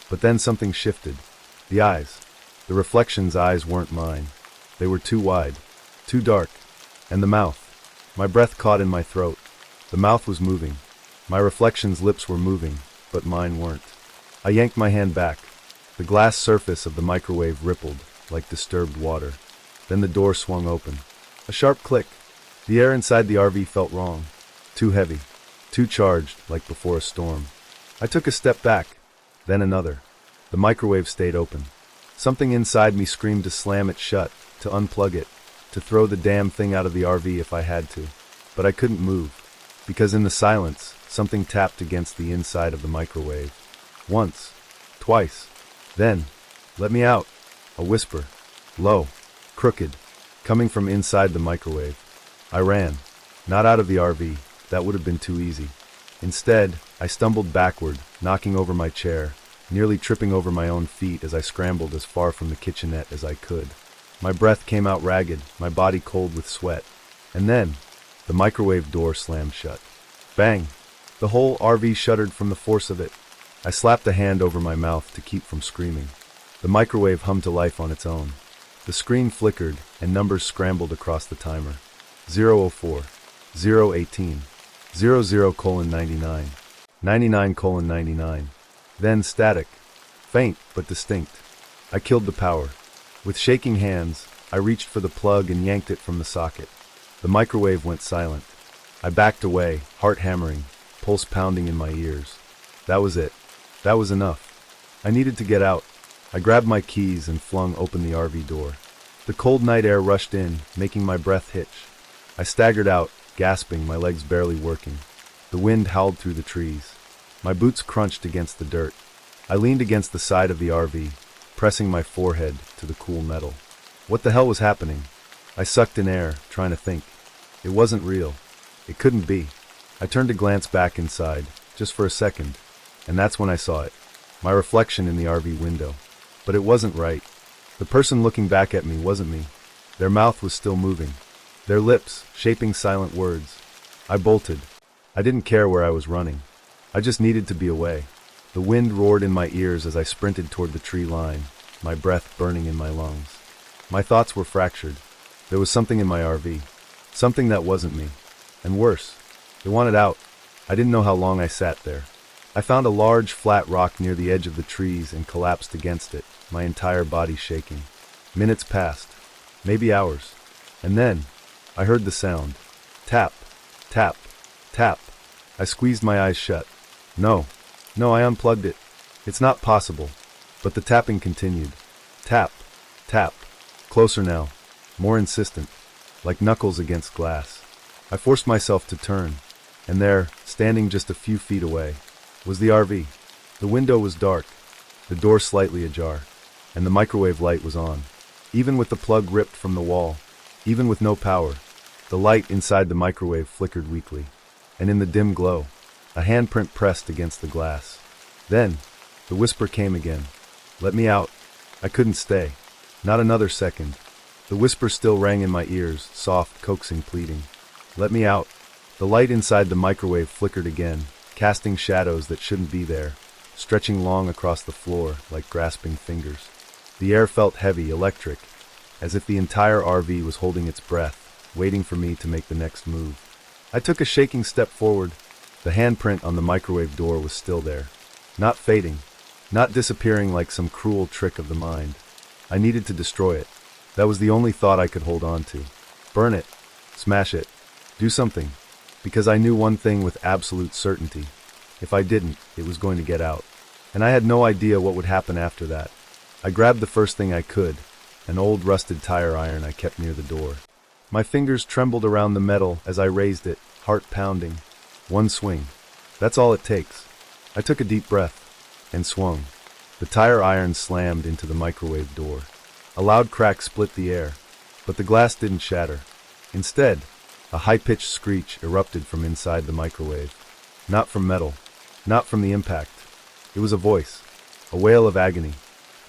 But then something shifted. The eyes. The reflection's eyes weren't mine. They were too wide, too dark. And the mouth. My breath caught in my throat. The mouth was moving. My reflection's lips were moving, but mine weren't. I yanked my hand back. The glass surface of the microwave rippled, like disturbed water. Then the door swung open. A sharp click. The air inside the RV felt wrong. Too heavy. Too charged, like before a storm. I took a step back. Then another. The microwave stayed open. Something inside me screamed to slam it shut, to unplug it, to throw the damn thing out of the RV if I had to. But I couldn't move, because in the silence, something tapped against the inside of the microwave. Once. Twice. Then, "Let me out." A whisper. Low. Crooked. Coming from inside the microwave. I ran. Not out of the RV. That would have been too easy. Instead, I stumbled backward, knocking over my chair, nearly tripping over my own feet as I scrambled as far from the kitchenette as I could. My breath came out ragged, my body cold with sweat. And then, the microwave door slammed shut. Bang! The whole RV shuddered from the force of it. I slapped a hand over my mouth to keep from screaming. The microwave hummed to life on its own. The screen flickered, and numbers scrambled across the timer. 004, 018, 00:99, 99:99. Then static. Faint, but distinct. I killed the power. With shaking hands, I reached for the plug and yanked it from the socket. The microwave went silent. I backed away, heart hammering, pulse pounding in my ears. That was it. That was enough. I needed to get out. I grabbed my keys and flung open the RV door. The cold night air rushed in, making my breath hitch. I staggered out, gasping, my legs barely working. The wind howled through the trees. My boots crunched against the dirt. I leaned against the side of the RV, pressing my forehead to the cool metal. What the hell was happening? I sucked in air, trying to think. It wasn't real. It couldn't be. I turned to glance back inside, just for a second, and that's when I saw it. My reflection in the RV window. But it wasn't right. The person looking back at me wasn't me. Their mouth was still moving. Their lips, shaping silent words. I bolted. I didn't care where I was running. I just needed to be away. The wind roared in my ears as I sprinted toward the tree line, my breath burning in my lungs. My thoughts were fractured. There was something in my RV. Something that wasn't me. And worse, it wanted out. I didn't know how long I sat there. I found a large, flat rock near the edge of the trees and collapsed against it, my entire body shaking. Minutes passed. Maybe hours. And then, I heard the sound. Tap, tap, tap. I squeezed my eyes shut. No, I unplugged it. It's not possible. But the tapping continued. Tap, tap. Closer now. More insistent. Like knuckles against glass. I forced myself to turn. And there, standing just a few feet away, was the RV. The window was dark, the door slightly ajar, and the microwave light was on. Even with the plug ripped from the wall, even with no power, the light inside the microwave flickered weakly. And in the dim glow, a handprint pressed against the glass. Then, the whisper came again. Let me out. I couldn't stay. Not another second. The whisper still rang in my ears, soft, coaxing, pleading. Let me out. The light inside the microwave flickered again, casting shadows that shouldn't be there, stretching long across the floor like grasping fingers. The air felt heavy, electric, as if the entire RV was holding its breath, waiting for me to make the next move. I took a shaking step forward, The handprint on the microwave door was still there. Not fading. Not disappearing like some cruel trick of the mind. I needed to destroy it. That was the only thought I could hold on to. Burn it. Smash it. Do something. Because I knew one thing with absolute certainty. If I didn't, it was going to get out. And I had no idea what would happen after that. I grabbed the first thing I could, an old rusted tire iron I kept near the door. My fingers trembled around the metal as I raised it, heart pounding. One swing. That's all it takes. I took a deep breath and swung. The tire iron slammed into the microwave door. A loud crack split the air, but the glass didn't shatter. Instead, a high-pitched screech erupted from inside the microwave. Not from metal, not from the impact. It was a voice, a wail of agony.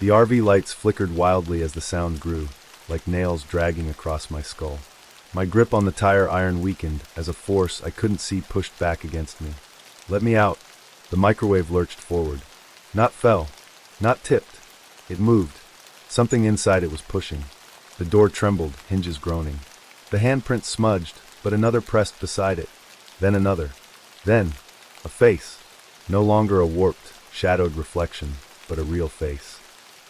The RV lights flickered wildly as the sound grew, like nails dragging across my skull. My grip on the tire iron weakened as a force I couldn't see pushed back against me. Let me out. The microwave lurched forward. Not fell, not tipped. It moved. Something inside it was pushing. The door trembled, hinges groaning. The handprint smudged, but another pressed beside it. Then another. Then, a face. No longer a warped, shadowed reflection, but a real face.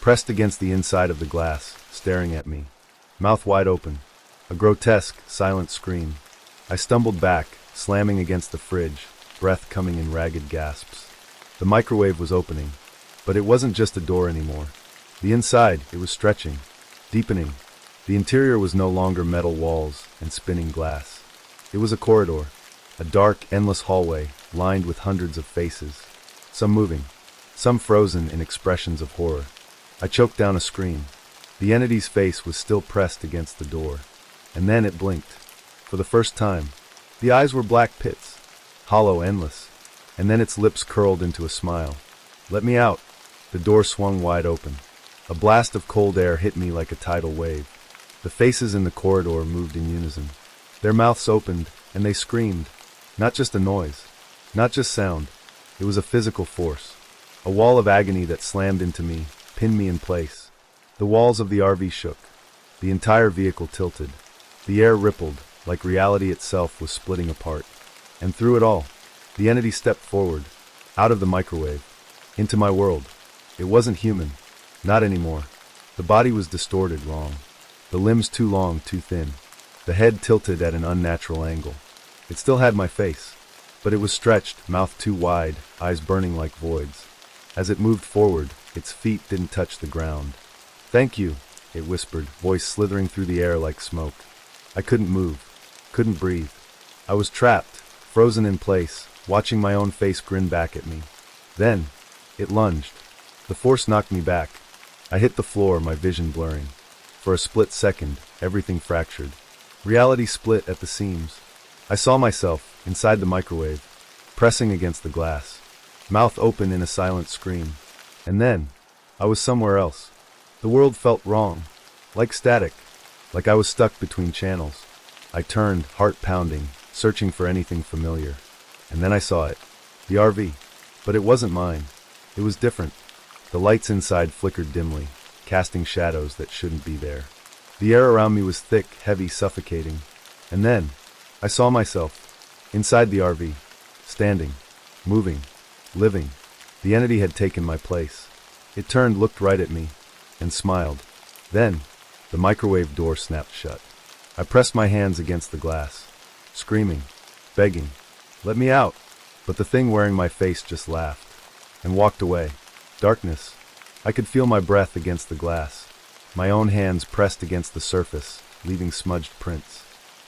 Pressed against the inside of the glass, staring at me. Mouth wide open. A grotesque, silent scream. I stumbled back, slamming against the fridge, breath coming in ragged gasps. The microwave was opening, but it wasn't just a door anymore. The inside, it was stretching, deepening. The interior was no longer metal walls and spinning glass. It was a corridor, a dark, endless hallway lined with hundreds of faces, some moving, some frozen in expressions of horror. I choked down a scream. The entity's face was still pressed against the door, and then it blinked. For the first time, the eyes were black pits, hollow, endless, and then its lips curled into a smile. Let me out. The door swung wide open. A blast of cold air hit me like a tidal wave. The faces in the corridor moved in unison. Their mouths opened, and they screamed. Not just a noise, not just sound. It was a physical force. A wall of agony that slammed into me, pinned me in place. The walls of the RV shook. The entire vehicle tilted. The air rippled, like reality itself was splitting apart. And through it all, the entity stepped forward, out of the microwave, into my world. It wasn't human. Not anymore. The body was distorted, wrong. The limbs too long, too thin. The head tilted at an unnatural angle. It still had my face, but it was stretched, mouth too wide, eyes burning like voids. As it moved forward, its feet didn't touch the ground. "Thank you," it whispered, voice slithering through the air like smoke. I couldn't move, couldn't breathe. I was trapped, frozen in place, watching my own face grin back at me. Then, it lunged. The force knocked me back. I hit the floor, my vision blurring. For a split second, everything fractured. Reality split at the seams. I saw myself, inside the microwave, pressing against the glass, mouth open in a silent scream. And then, I was somewhere else. The world felt wrong, like static, like I was stuck between channels. I turned, heart pounding, searching for anything familiar. And then I saw it, the RV. But it wasn't mine. It was different. The lights inside flickered dimly, casting shadows that shouldn't be there. The air around me was thick, heavy, suffocating. And then, I saw myself, inside the RV, standing, moving, living. The entity had taken my place. It turned, looked right at me, and smiled. Then, the microwave door snapped shut. I pressed my hands against the glass, screaming, begging, "Let me out!" But the thing wearing my face just laughed, and walked away. Darkness. I could feel my breath against the glass, my own hands pressed against the surface, leaving smudged prints.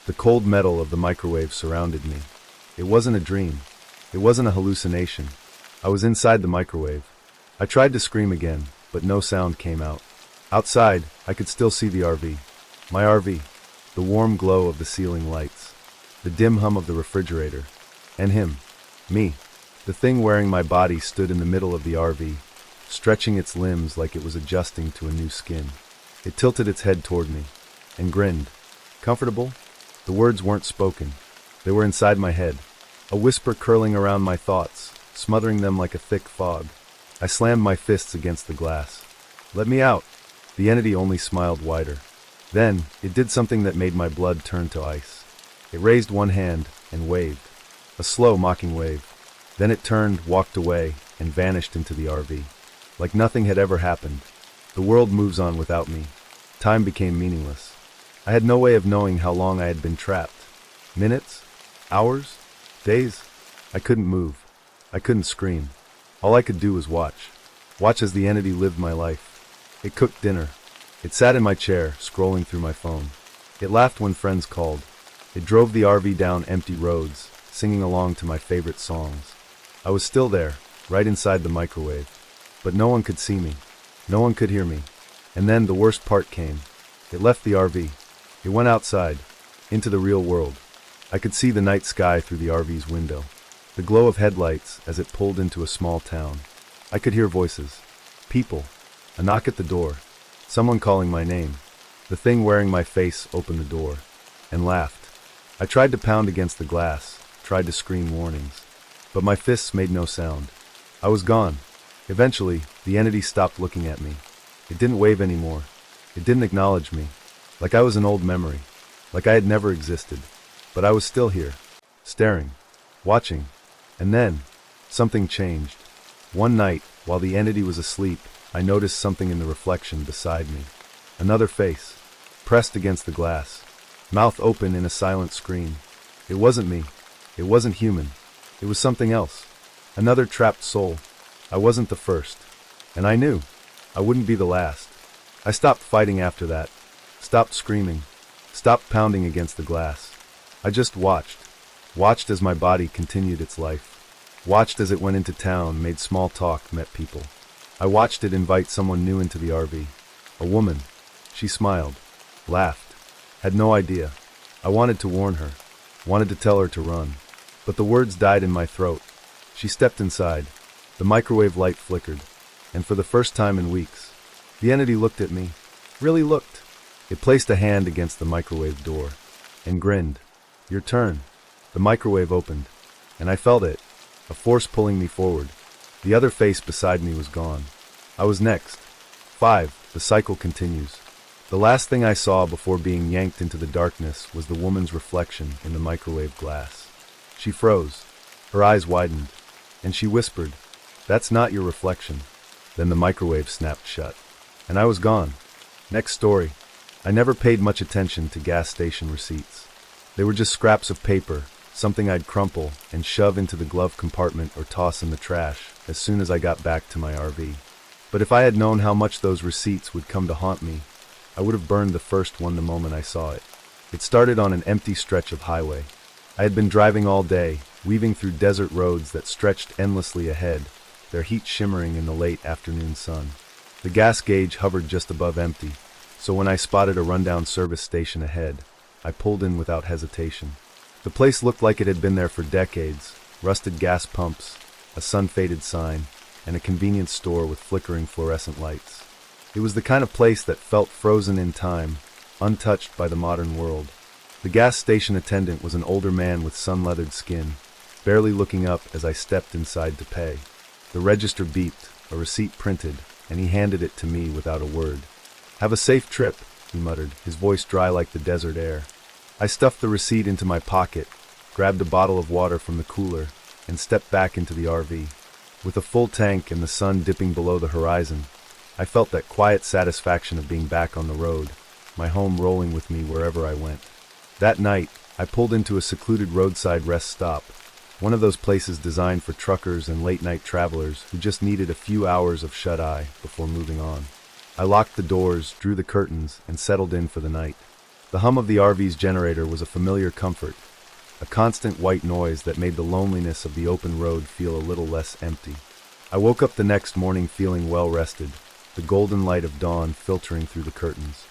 The cold metal of the microwave surrounded me. It wasn't a dream. It wasn't a hallucination. I was inside the microwave. I tried to scream again, but no sound came out. Outside, I could still see the RV. My RV. The warm glow of the ceiling lights. The dim hum of the refrigerator. And him. Me. The thing wearing my body stood in the middle of the RV, stretching its limbs like it was adjusting to a new skin. It tilted its head toward me, and grinned. Comfortable? The words weren't spoken. They were inside my head, a whisper curling around my thoughts, smothering them like a thick fog. I slammed my fists against the glass. "Let me out!" The entity only smiled wider. Then, it did something that made my blood turn to ice. It raised one hand and waved. A slow, mocking wave. Then it turned, walked away, and vanished into the RV. Like nothing had ever happened. The world moves on without me. Time became meaningless. I had no way of knowing how long I had been trapped. Minutes? Hours? Days? I couldn't move. I couldn't scream. All I could do was watch. Watch as the entity lived my life. It cooked dinner. It sat in my chair, scrolling through my phone. It laughed when friends called. It drove the RV down empty roads, singing along to my favorite songs. I was still there, right inside the microwave. But no one could see me. No one could hear me. And then the worst part came. It left the RV. It went outside, into the real world. I could see the night sky through the RV's window. The glow of headlights as it pulled into a small town. I could hear voices. People. A knock at the door. Someone calling my name. The thing wearing my face opened the door. And laughed. I tried to pound against the glass, tried to scream warnings. But my fists made no sound. I was gone. Eventually, the entity stopped looking at me. It didn't wave anymore. It didn't acknowledge me. Like I was an old memory. Like I had never existed. But I was still here. Staring. Watching. And then, something changed. One night, while the entity was asleep, I noticed something in the reflection beside me. Another face. Pressed against the glass. Mouth open in a silent scream. It wasn't me. It wasn't human. It was something else. Another trapped soul. I wasn't the first. And I knew. I wouldn't be the last. I stopped fighting after that. Stopped screaming. Stopped pounding against the glass. I just watched. Watched as my body continued its life. Watched as it went into town, made small talk, met people. I watched it invite someone new into the RV. A woman. She smiled. Laughed. Had no idea. I wanted to warn her. Wanted to tell her to run. But the words died in my throat. She stepped inside. The microwave light flickered. And for the first time in weeks, the entity looked at me. Really looked. It placed a hand against the microwave door. And grinned. Your turn. The microwave opened. And I felt it. A force pulling me forward. The other face beside me was gone. I was next. 5. The cycle continues. The last thing I saw before being yanked into the darkness was the woman's reflection in the microwave glass. She froze. Her eyes widened. And she whispered, "That's not your reflection." Then the microwave snapped shut. And I was gone. Next story. I never paid much attention to gas station receipts. They were just scraps of paper, something I'd crumple and shove into the glove compartment or toss in the trash as soon as I got back to my RV. But if I had known how much those receipts would come to haunt me, I would have burned the first one the moment I saw it. It started on an empty stretch of highway. I had been driving all day, weaving through desert roads that stretched endlessly ahead, their heat shimmering in the late afternoon sun. The gas gauge hovered just above empty, so when I spotted a rundown service station ahead, I pulled in without hesitation. The place looked like it had been there for decades, rusted gas pumps, a sun-faded sign, and a convenience store with flickering fluorescent lights. It was the kind of place that felt frozen in time, untouched by the modern world. The gas station attendant was an older man with sun-leathered skin, barely looking up as I stepped inside to pay. The register beeped, a receipt printed, and he handed it to me without a word. "Have a safe trip," he muttered, his voice dry like the desert air. I stuffed the receipt into my pocket, grabbed a bottle of water from the cooler, and stepped back into the RV. With a full tank and the sun dipping below the horizon, I felt that quiet satisfaction of being back on the road, my home rolling with me wherever I went. That night, I pulled into a secluded roadside rest stop, one of those places designed for truckers and late-night travelers who just needed a few hours of shut-eye before moving on. I locked the doors, drew the curtains, and settled in for the night. The hum of the RV's generator was a familiar comfort, a constant white noise that made the loneliness of the open road feel a little less empty. I woke up the next morning feeling well-rested, the golden light of dawn filtering through the curtains.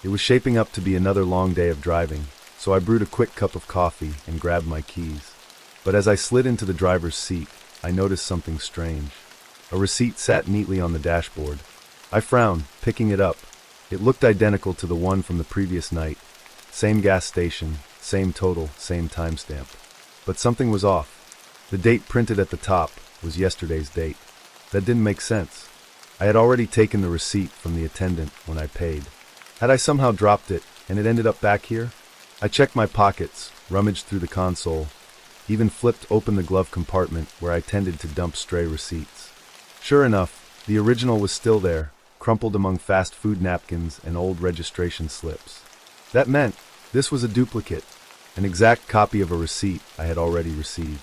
It was shaping up to be another long day of driving, so I brewed a quick cup of coffee and grabbed my keys. But as I slid into the driver's seat, I noticed something strange. A receipt sat neatly on the dashboard. I frowned, picking it up. It looked identical to the one from the previous night. Same gas station, same total, same timestamp. But something was off. The date printed at the top was yesterday's date. That didn't make sense. I had already taken the receipt from the attendant when I paid. Had I somehow dropped it, and it ended up back here? I checked my pockets, rummaged through the console, even flipped open the glove compartment where I tended to dump stray receipts. Sure enough, the original was still there, crumpled among fast food napkins and old registration slips. That meant this was a duplicate, an exact copy of a receipt I had already received.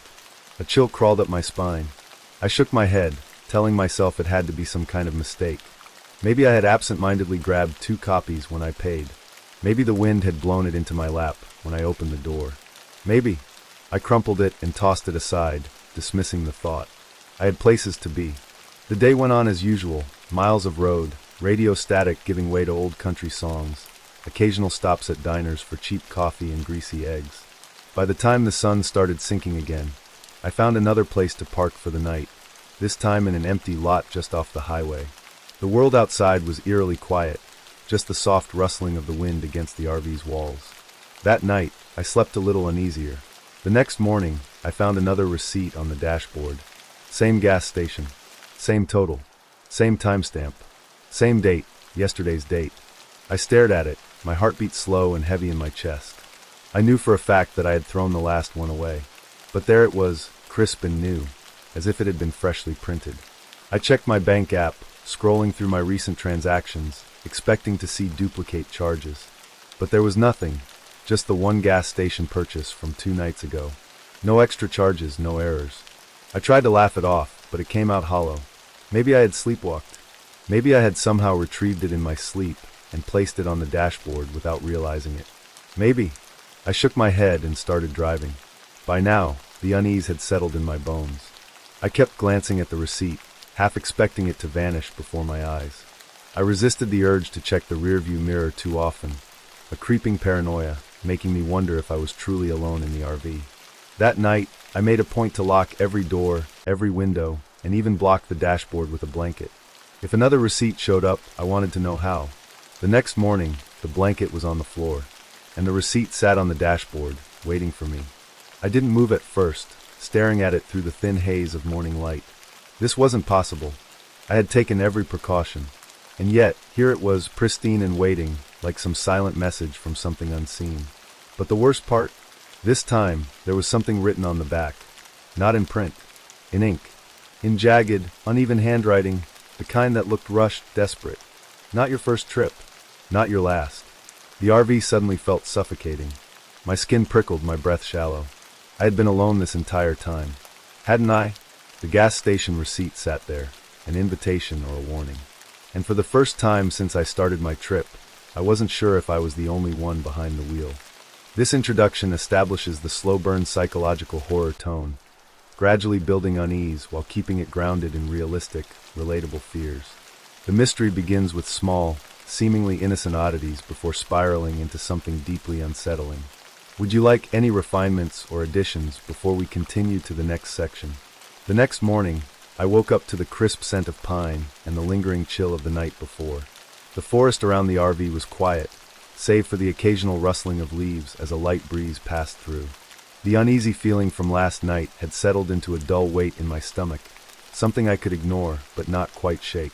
A chill crawled up my spine. I shook my head, telling myself it had to be some kind of mistake. Maybe I had absent-mindedly grabbed 2 copies when I paid. Maybe the wind had blown it into my lap when I opened the door. Maybe. I crumpled it and tossed it aside, dismissing the thought. I had places to be. The day went on as usual, miles of road, radio static giving way to old country songs, occasional stops at diners for cheap coffee and greasy eggs. By the time the sun started sinking again, I found another place to park for the night, this time in an empty lot just off the highway. The world outside was eerily quiet, just the soft rustling of the wind against the RV's walls. That night, I slept a little uneasier. The next morning, I found another receipt on the dashboard. Same gas station, same total, same timestamp, same date, yesterday's date. I stared at it, my heartbeat slow and heavy in my chest. I knew for a fact that I had thrown the last one away. But there it was, crisp and new, as if it had been freshly printed. I checked my bank app, scrolling through my recent transactions, expecting to see duplicate charges. But there was nothing, just the one gas station purchase from 2 nights ago. No extra charges, no errors. I tried to laugh it off, but it came out hollow. Maybe I had sleepwalked. Maybe I had somehow retrieved it in my sleep and placed it on the dashboard without realizing it. Maybe. I shook my head and started driving. By now, the unease had settled in my bones. I kept glancing at the receipt, half expecting it to vanish before my eyes. I resisted the urge to check the rearview mirror too often, a creeping paranoia, making me wonder if I was truly alone in the RV. That night, I made a point to lock every door, every window, and even block the dashboard with a blanket. If another receipt showed up, I wanted to know how. The next morning, the blanket was on the floor, and the receipt sat on the dashboard, waiting for me. I didn't move at first, staring at it through the thin haze of morning light. This wasn't possible. I had taken every precaution. And yet, here it was, pristine and waiting, like some silent message from something unseen. But the worst part? This time, there was something written on the back. Not in print. In ink. In jagged, uneven handwriting, the kind that looked rushed, desperate. Not your first trip. Not your last. The RV suddenly felt suffocating. My skin prickled, my breath shallow. I had been alone this entire time. Hadn't I? The gas station receipt sat there, an invitation or a warning. And for the first time since I started my trip, I wasn't sure if I was the only one behind the wheel. This introduction establishes the slow-burn psychological horror tone, gradually building unease while keeping it grounded in realistic, relatable fears. The mystery begins with small, seemingly innocent oddities before spiraling into something deeply unsettling. Would you like any refinements or additions before we continue to the next section? The next morning, I woke up to the crisp scent of pine and the lingering chill of the night before. The forest around the RV was quiet, save for the occasional rustling of leaves as a light breeze passed through. The uneasy feeling from last night had settled into a dull weight in my stomach, something I could ignore but not quite shake.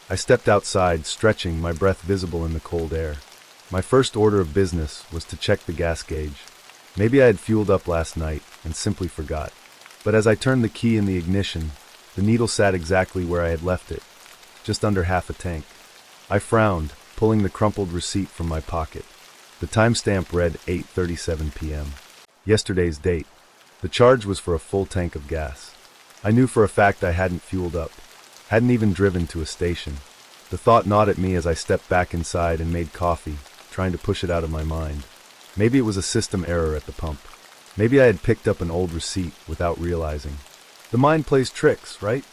I stepped outside, stretching, my breath visible in the cold air. My first order of business was to check the gas gauge. Maybe I had fueled up last night and simply forgot. But as I turned the key in the ignition, the needle sat exactly where I had left it, just under half a tank. I frowned, pulling the crumpled receipt from my pocket. The timestamp read 8:37 p.m. Yesterday's date. The charge was for a full tank of gas. I knew for a fact I hadn't fueled up, hadn't even driven to a station. The thought gnawed at me as I stepped back inside and made coffee, trying to push it out of my mind. Maybe it was a system error at the pump. Maybe I had picked up an old receipt without realizing. The mind plays tricks, right?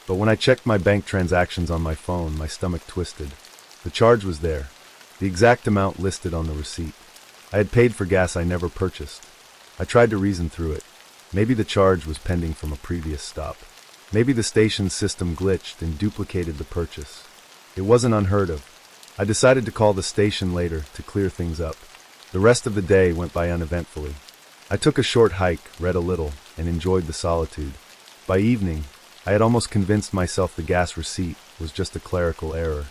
But when I checked my bank transactions on my phone, my stomach twisted. The charge was there, the exact amount listed on the receipt. I had paid for gas I never purchased. I tried to reason through it. Maybe the charge was pending from a previous stop. Maybe the station's system glitched and duplicated the purchase. It wasn't unheard of. I decided to call the station later to clear things up. The rest of the day went by uneventfully. I took a short hike, read a little, and enjoyed the solitude. By evening, I had almost convinced myself the gas receipt was just a clerical error.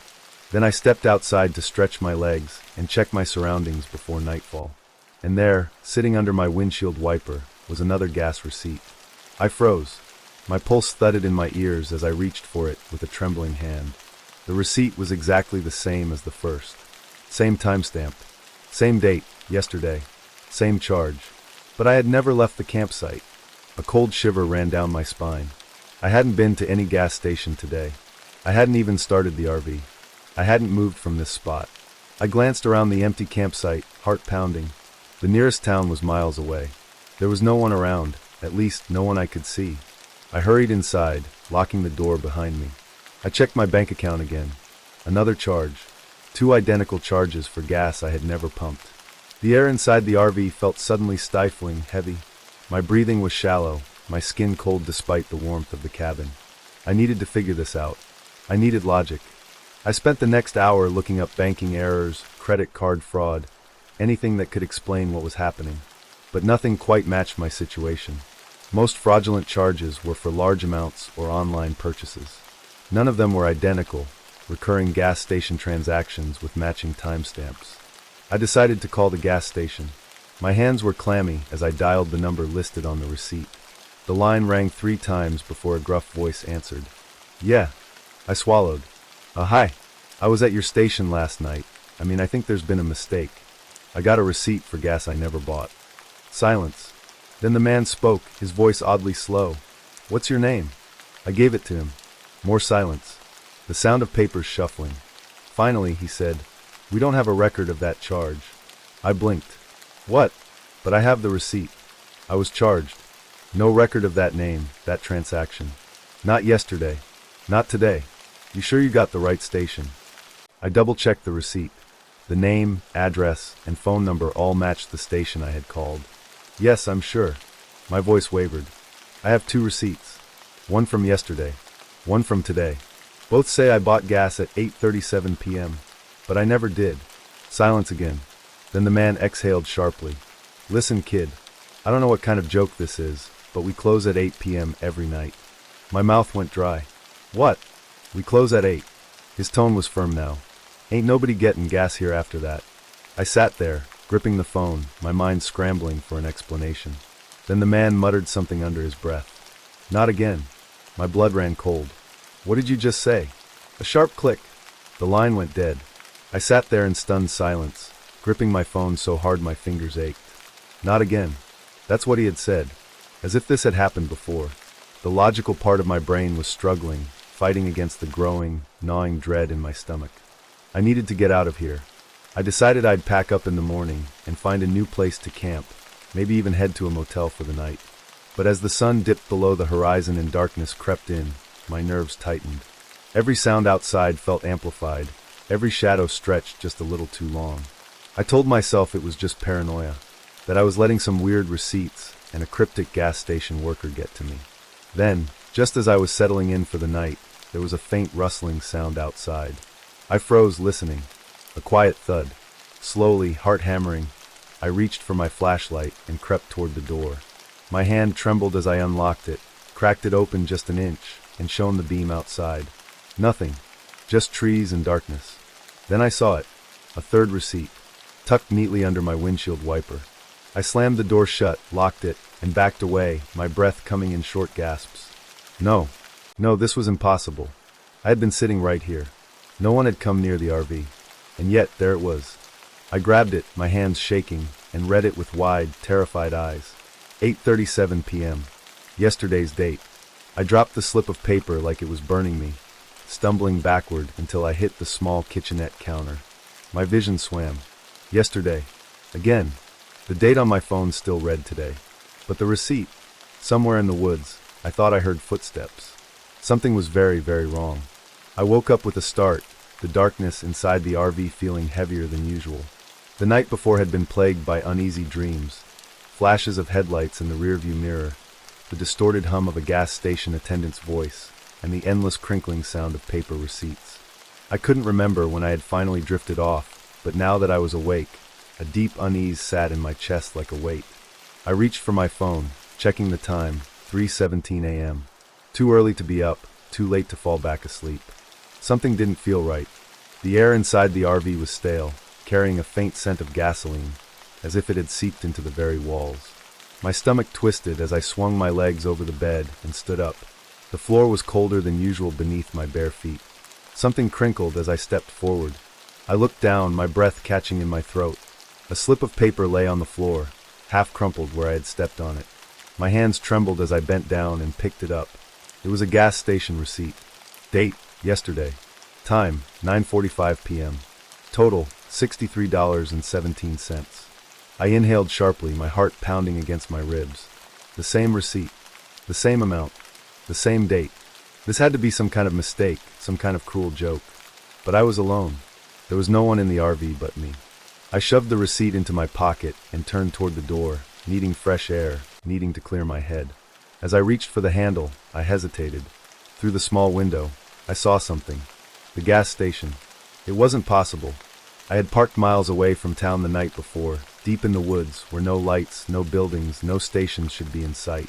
Then I stepped outside to stretch my legs and check my surroundings before nightfall. And there, sitting under my windshield wiper, was another gas receipt. I froze. My pulse thudded in my ears as I reached for it with a trembling hand. The receipt was exactly the same as the first. Same timestamp. Same date, yesterday. Same charge. But I had never left the campsite. A cold shiver ran down my spine. I hadn't been to any gas station today. I hadn't even started the RV. I hadn't moved from this spot. I glanced around the empty campsite, heart pounding. The nearest town was miles away. There was no one around, at least no one I could see. I hurried inside, locking the door behind me. I checked my bank account again. Another charge. 2 identical charges for gas I had never pumped. The air inside the RV felt suddenly stifling, heavy. My breathing was shallow, my skin cold despite the warmth of the cabin. I needed to figure this out. I needed logic. I spent the next hour looking up banking errors, credit card fraud, anything that could explain what was happening. But nothing quite matched my situation. Most fraudulent charges were for large amounts or online purchases. None of them were identical, recurring gas station transactions with matching timestamps. I decided to call the gas station. My hands were clammy as I dialed the number listed on the receipt. The line rang 3 times before a gruff voice answered. Yeah. I swallowed. Hi. I was at your station last night. I think there's been a mistake. I got a receipt for gas I never bought. Silence. Then the man spoke, his voice oddly slow. What's your name? I gave it to him. More silence. The sound of papers shuffling. Finally, he said, we don't have a record of that charge. I blinked. What? But I have the receipt. I was charged. No record of that name, that transaction. Not yesterday. Not today. You sure you got the right station? I double-checked the receipt. The name, address, and phone number all matched the station I had called. Yes, I'm sure. My voice wavered. I have 2 receipts. One from yesterday. One from today. Both say I bought gas at 8:37 p.m. But I never did. Silence again. Then the man exhaled sharply. Listen, kid. I don't know what kind of joke this is, but we close at 8 p.m. every night. My mouth went dry. What? We close at 8. His tone was firm now. Ain't nobody getting gas here after that. I sat there, gripping the phone, my mind scrambling for an explanation. Then the man muttered something under his breath. Not again. My blood ran cold. What did you just say? A sharp click. The line went dead. I sat there in stunned silence, gripping my phone so hard my fingers ached. Not again. That's what he had said. As if this had happened before. The logical part of my brain was struggling, fighting against the growing, gnawing dread in my stomach. I needed to get out of here. I decided I'd pack up in the morning and find a new place to camp, maybe even head to a motel for the night. But as the sun dipped below the horizon and darkness crept in, my nerves tightened. Every sound outside felt amplified, every shadow stretched just a little too long. I told myself it was just paranoia, that I was letting some weird receipts and a cryptic gas station worker get to me. Then, just as I was settling in for the night, there was a faint rustling sound outside. I froze listening. A quiet thud. Slowly, heart hammering, I reached for my flashlight and crept toward the door. My hand trembled as I unlocked it, cracked it open just an inch, and shone the beam outside. Nothing. Just trees and darkness. Then I saw it. A third receipt, tucked neatly under my windshield wiper. I slammed the door shut, locked it, and backed away, my breath coming in short gasps. No, this was impossible. I had been sitting right here. No one had come near the RV. And yet, there it was. I grabbed it, my hands shaking, and read it with wide, terrified eyes. 8:37 p.m. Yesterday's date. I dropped the slip of paper like it was burning me, stumbling backward until I hit the small kitchenette counter. My vision swam. Yesterday. Again. The date on my phone still read today. But the receipt. Somewhere in the woods, I thought I heard footsteps. Something was very, very wrong. I woke up with a start, the darkness inside the RV feeling heavier than usual. The night before had been plagued by uneasy dreams, flashes of headlights in the rearview mirror, the distorted hum of a gas station attendant's voice, and the endless crinkling sound of paper receipts. I couldn't remember when I had finally drifted off, but now that I was awake, a deep unease sat in my chest like a weight. I reached for my phone, checking the time, 3:17 a.m. Too early to be up, too late to fall back asleep. Something didn't feel right. The air inside the RV was stale, carrying a faint scent of gasoline, as if it had seeped into the very walls. My stomach twisted as I swung my legs over the bed and stood up. The floor was colder than usual beneath my bare feet. Something crinkled as I stepped forward. I looked down, my breath catching in my throat. A slip of paper lay on the floor, half crumpled where I had stepped on it. My hands trembled as I bent down and picked it up. It was a gas station receipt. Date, yesterday. Time, 9:45 p.m. Total, $63.17. I inhaled sharply, my heart pounding against my ribs. The same receipt. The same amount. The same date. This had to be some kind of mistake, some kind of cruel joke. But I was alone. There was no one in the RV but me. I shoved the receipt into my pocket and turned toward the door, needing fresh air, needing to clear my head. As I reached for the handle, I hesitated. Through the small window, I saw something. The gas station. It wasn't possible. I had parked miles away from town the night before, deep in the woods, where no lights, no buildings, no stations should be in sight.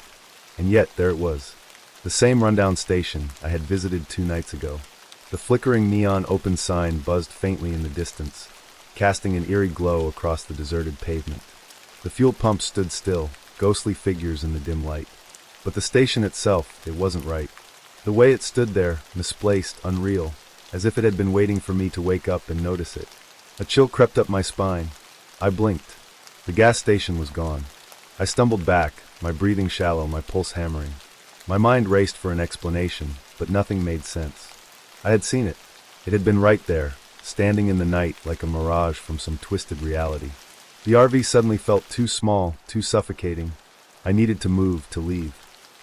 And yet, there it was. The same rundown station I had visited 2 nights ago. The flickering neon open sign buzzed faintly in the distance, casting an eerie glow across the deserted pavement. The fuel pump stood still, ghostly figures in the dim light. But the station itself, it wasn't right. The way it stood there, misplaced, unreal, as if it had been waiting for me to wake up and notice it. A chill crept up my spine. I blinked. The gas station was gone. I stumbled back, my breathing shallow, my pulse hammering. My mind raced for an explanation, but nothing made sense. I had seen it. It had been right there, standing in the night like a mirage from some twisted reality. The RV suddenly felt too small, too suffocating. I needed to move, to leave.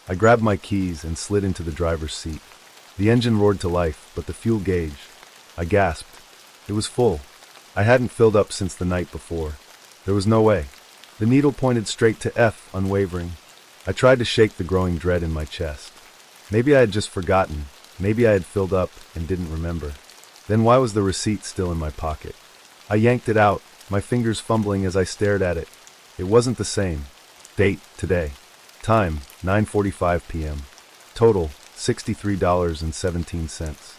I grabbed my keys and slid into the driver's seat. The engine roared to life, but the fuel gauge... I gasped. It was full. I hadn't filled up since the night before. There was no way. The needle pointed straight to F, unwavering. I tried to shake the growing dread in my chest. Maybe I had just forgotten. Maybe I had filled up and didn't remember. Then why was the receipt still in my pocket? I yanked it out, my fingers fumbling as I stared at it. It wasn't the same. Date, today. Time, 9:45 p.m. Total, $63.17.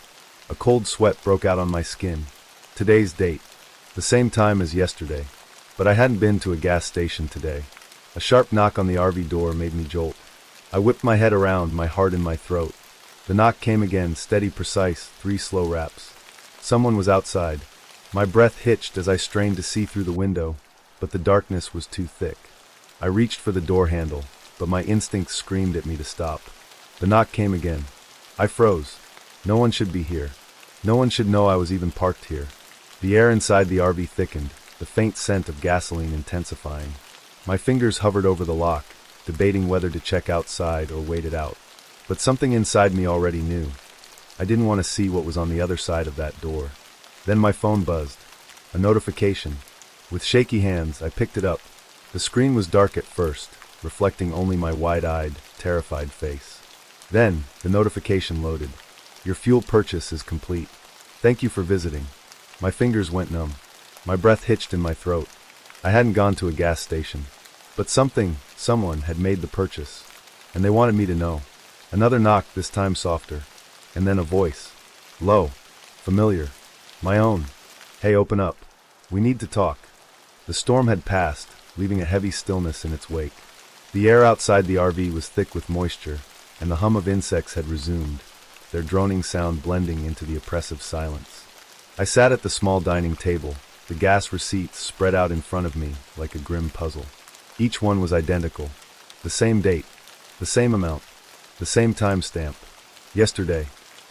A cold sweat broke out on my skin. Today's date. The same time as yesterday. But I hadn't been to a gas station today. A sharp knock on the RV door made me jolt. I whipped my head around, my heart in my throat. The knock came again, steady, precise, 3 slow raps. Someone was outside. My breath hitched as I strained to see through the window, but the darkness was too thick. I reached for the door handle, but my instincts screamed at me to stop. The knock came again. I froze. No one should be here. No one should know I was even parked here. The air inside the RV thickened, the faint scent of gasoline intensifying. My fingers hovered over the lock, debating whether to check outside or wait it out. But something inside me already knew. I didn't want to see what was on the other side of that door. Then my phone buzzed. A notification. With shaky hands, I picked it up. The screen was dark at first, reflecting only my wide-eyed, terrified face. Then, the notification loaded. Your fuel purchase is complete. Thank you for visiting. My fingers went numb. My breath hitched in my throat. I hadn't gone to a gas station. But someone had made the purchase. And they wanted me to know. Another knock, this time softer. And then a voice. Low. Familiar. My own. Hey, open up. We need to talk. The storm had passed, leaving a heavy stillness in its wake. The air outside the RV was thick with moisture, and the hum of insects had resumed, their droning sound blending into the oppressive silence. I sat at the small dining table, the gas receipts spread out in front of me like a grim puzzle. Each one was identical. The same date, the same amount, the same timestamp. Yesterday,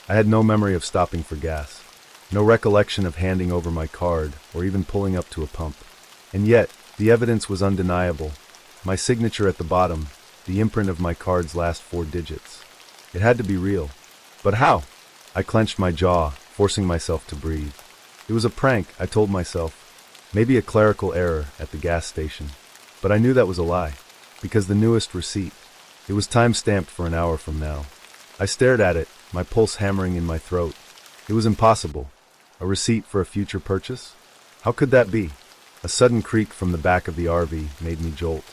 I had no memory of stopping for gas, no recollection of handing over my card or even pulling up to a pump. And yet, the evidence was undeniable. My signature at the bottom, the imprint of my card's last 4 digits. It had to be real. But how? I clenched my jaw, forcing myself to breathe. It was a prank, I told myself. Maybe a clerical error at the gas station. But I knew that was a lie, because the newest receipt, it was time-stamped for an hour from now. I stared at it, my pulse hammering in my throat. It was impossible. A receipt for a future purchase? How could that be? A sudden creak from the back of the RV made me jolt.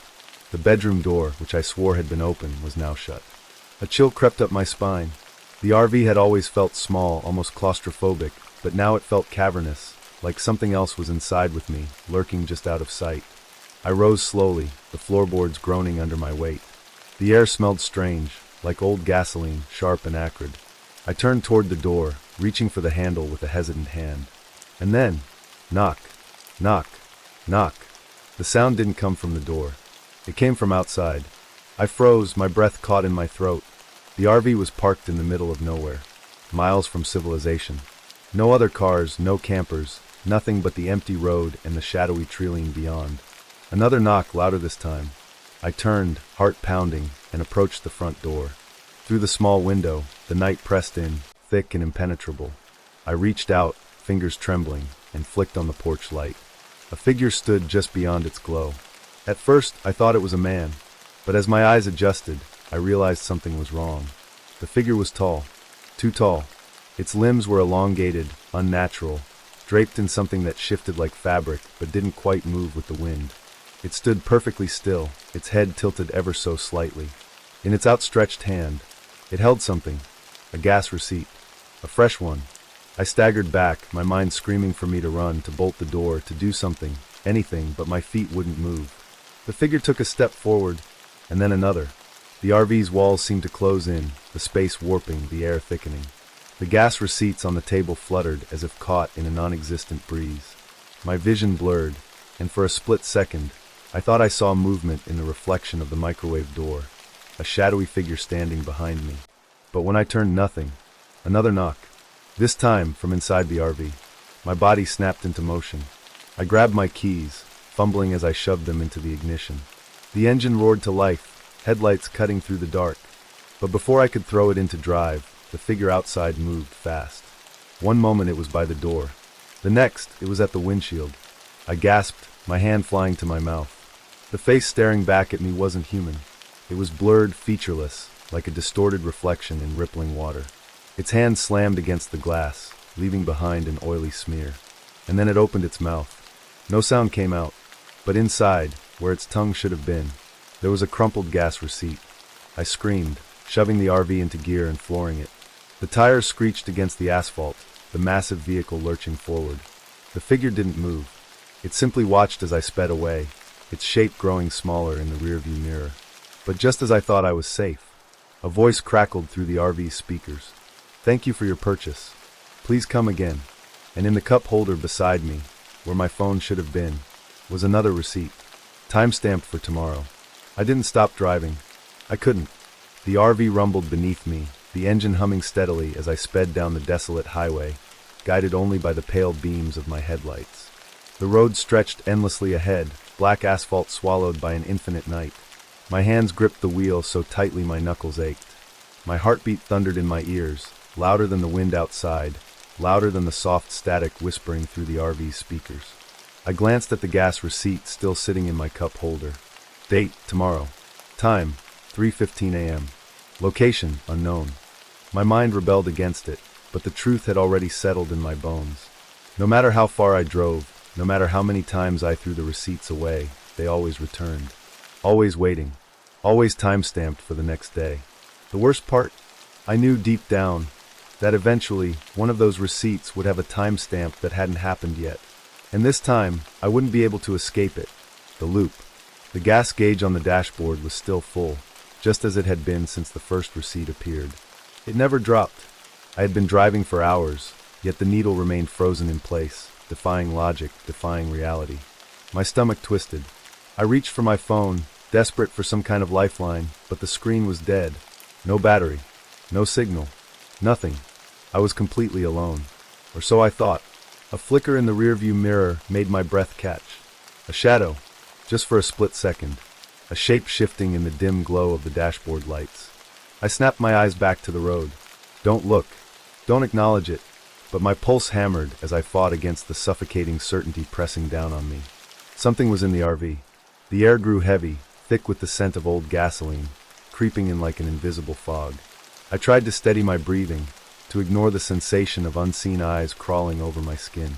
The bedroom door, which I swore had been open, was now shut. A chill crept up my spine. The RV had always felt small, almost claustrophobic, but now it felt cavernous, like something else was inside with me, lurking just out of sight. I rose slowly, the floorboards groaning under my weight. The air smelled strange, like old gasoline, sharp and acrid. I turned toward the door, reaching for the handle with a hesitant hand. And then, knock, knock, knock. The sound didn't come from the door. It came from outside. I froze, my breath caught in my throat. The RV was parked in the middle of nowhere, miles from civilization. No other cars, no campers, nothing but the empty road and the shadowy tree beyond. Another knock, louder this time. I turned, heart pounding, and approached the front door. Through the small window, the night pressed in, thick and impenetrable. I reached out, fingers trembling, and flicked on the porch light. A figure stood just beyond its glow. At first, I thought it was a man, but as my eyes adjusted, I realized something was wrong. The figure was tall, too tall. Its limbs were elongated, unnatural, draped in something that shifted like fabric but didn't quite move with the wind. It stood perfectly still, its head tilted ever so slightly. In its outstretched hand, it held something, a gas receipt, a fresh one. I staggered back, my mind screaming for me to run, to bolt the door, to do something, anything, but my feet wouldn't move. The figure took a step forward, and then another. The RV's walls seemed to close in, the space warping, the air thickening. The gas receipts on the table fluttered as if caught in a non-existent breeze. My vision blurred, and for a split second, I thought I saw movement in the reflection of the microwave door, a shadowy figure standing behind me. But when I turned, nothing. Another knock. This time from inside the RV. My body snapped into motion. I grabbed my keys, fumbling as I shoved them into the ignition. The engine roared to life, headlights cutting through the dark. But before I could throw it into drive, the figure outside moved fast. One moment it was by the door. The next, it was at the windshield. I gasped, my hand flying to my mouth. The face staring back at me wasn't human. It was blurred, featureless, like a distorted reflection in rippling water. Its hand slammed against the glass, leaving behind an oily smear. And then it opened its mouth. No sound came out, but inside, where its tongue should have been, there was a crumpled gas receipt. I screamed, shoving the RV into gear and flooring it. The tires screeched against the asphalt, the massive vehicle lurching forward. The figure didn't move. It simply watched as I sped away, its shape growing smaller in the rearview mirror. But just as I thought I was safe, a voice crackled through the RV's speakers. "Thank you for your purchase. Please come again." And in the cup holder beside me, where my phone should have been, was another receipt, time-stamped for tomorrow. I didn't stop driving. I couldn't. The RV rumbled beneath me, the engine humming steadily as I sped down the desolate highway, guided only by the pale beams of my headlights. The road stretched endlessly ahead, black asphalt swallowed by an infinite night. My hands gripped the wheel so tightly my knuckles ached. My heartbeat thundered in my ears, louder than the wind outside, louder than the soft static whispering through the RV's speakers. I glanced at the gas receipt still sitting in my cup holder. Date, tomorrow. Time, 3:15 a.m. Location, unknown. My mind rebelled against it, but the truth had already settled in my bones. No matter how far I drove, no matter how many times I threw the receipts away, they always returned. Always waiting. Always time-stamped for the next day. The worst part? I knew deep down that eventually one of those receipts would have a timestamp that hadn't happened yet. And this time, I wouldn't be able to escape it. The loop. The gas gauge on the dashboard was still full, just as it had been since the first receipt appeared. It never dropped. I had been driving for hours, yet the needle remained frozen in place, defying logic, defying reality. My stomach twisted. I reached for my phone, desperate for some kind of lifeline, but the screen was dead. No battery. No signal. Nothing. I was completely alone. Or so I thought. A flicker in the rearview mirror made my breath catch. A shadow, just for a split second. A shape shifting in the dim glow of the dashboard lights. I snapped my eyes back to the road. Don't look. Don't acknowledge it. But my pulse hammered as I fought against the suffocating certainty pressing down on me. Something was in the RV. The air grew heavy, thick with the scent of old gasoline, creeping in like an invisible fog. I tried to steady my breathing, to ignore the sensation of unseen eyes crawling over my skin.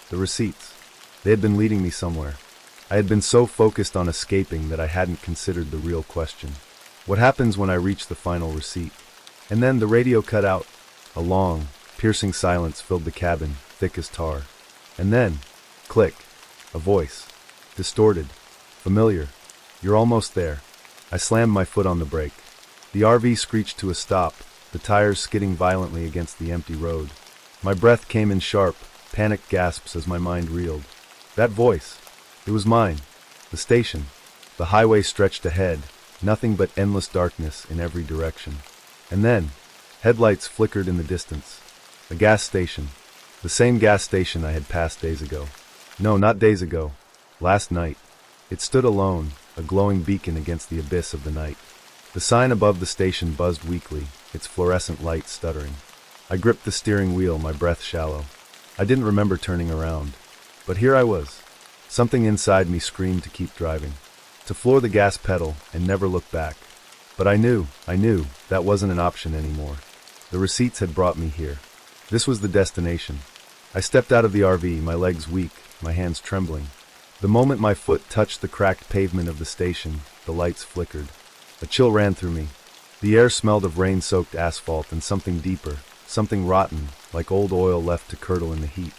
The receipts. They had been leading me somewhere. I had been so focused on escaping that I hadn't considered the real question. What happens when I reach the final receipt? And then the radio cut out. A long, piercing silence filled the cabin, thick as tar. And then, click, a voice. Distorted, Familiar. You're almost there. I slammed my foot on the brake. The RV screeched to a stop, the tires skidding violently against the empty road. My breath came in sharp, panicked gasps as my mind reeled. That voice. It was mine. The station. The highway stretched ahead, nothing but endless darkness in every direction. And then, headlights flickered in the distance. A gas station. The same gas station I had passed days ago. No, not days ago. Last night. It stood alone, a glowing beacon against the abyss of the night. The sign above the station buzzed weakly, its fluorescent light stuttering. I gripped the steering wheel, my breath shallow. I didn't remember turning around. But here I was. Something inside me screamed to keep driving, to floor the gas pedal and never look back. But I knew, that wasn't an option anymore. The receipts had brought me here. This was the destination. I stepped out of the RV, my legs weak, my hands trembling. The moment my foot touched the cracked pavement of the station, the lights flickered. A chill ran through me. The air smelled of rain-soaked asphalt and something deeper, something rotten, like old oil left to curdle in the heat.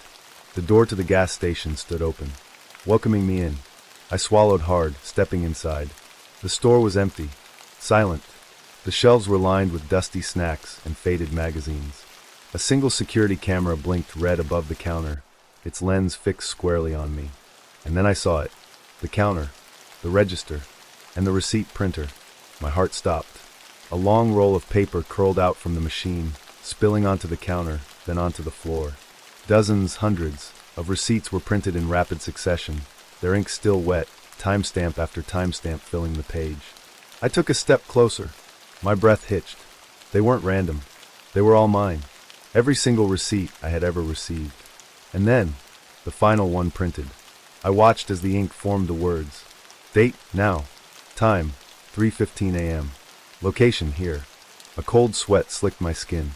The door to the gas station stood open, welcoming me in. I swallowed hard, stepping inside. The store was empty, silent. The shelves were lined with dusty snacks and faded magazines. A single security camera blinked red above the counter, its lens fixed squarely on me. And then I saw it. The counter, the register, and the receipt printer. My heart stopped. A long roll of paper curled out from the machine, spilling onto the counter, then onto the floor. Dozens, hundreds, of receipts were printed in rapid succession, their ink still wet, timestamp after timestamp filling the page. I took a step closer. My breath hitched. They weren't random. They were all mine. Every single receipt I had ever received. And then, the final one printed. I watched as the ink formed the words. Date, now. Time, 3:15 a.m. Location, here. A cold sweat slicked my skin.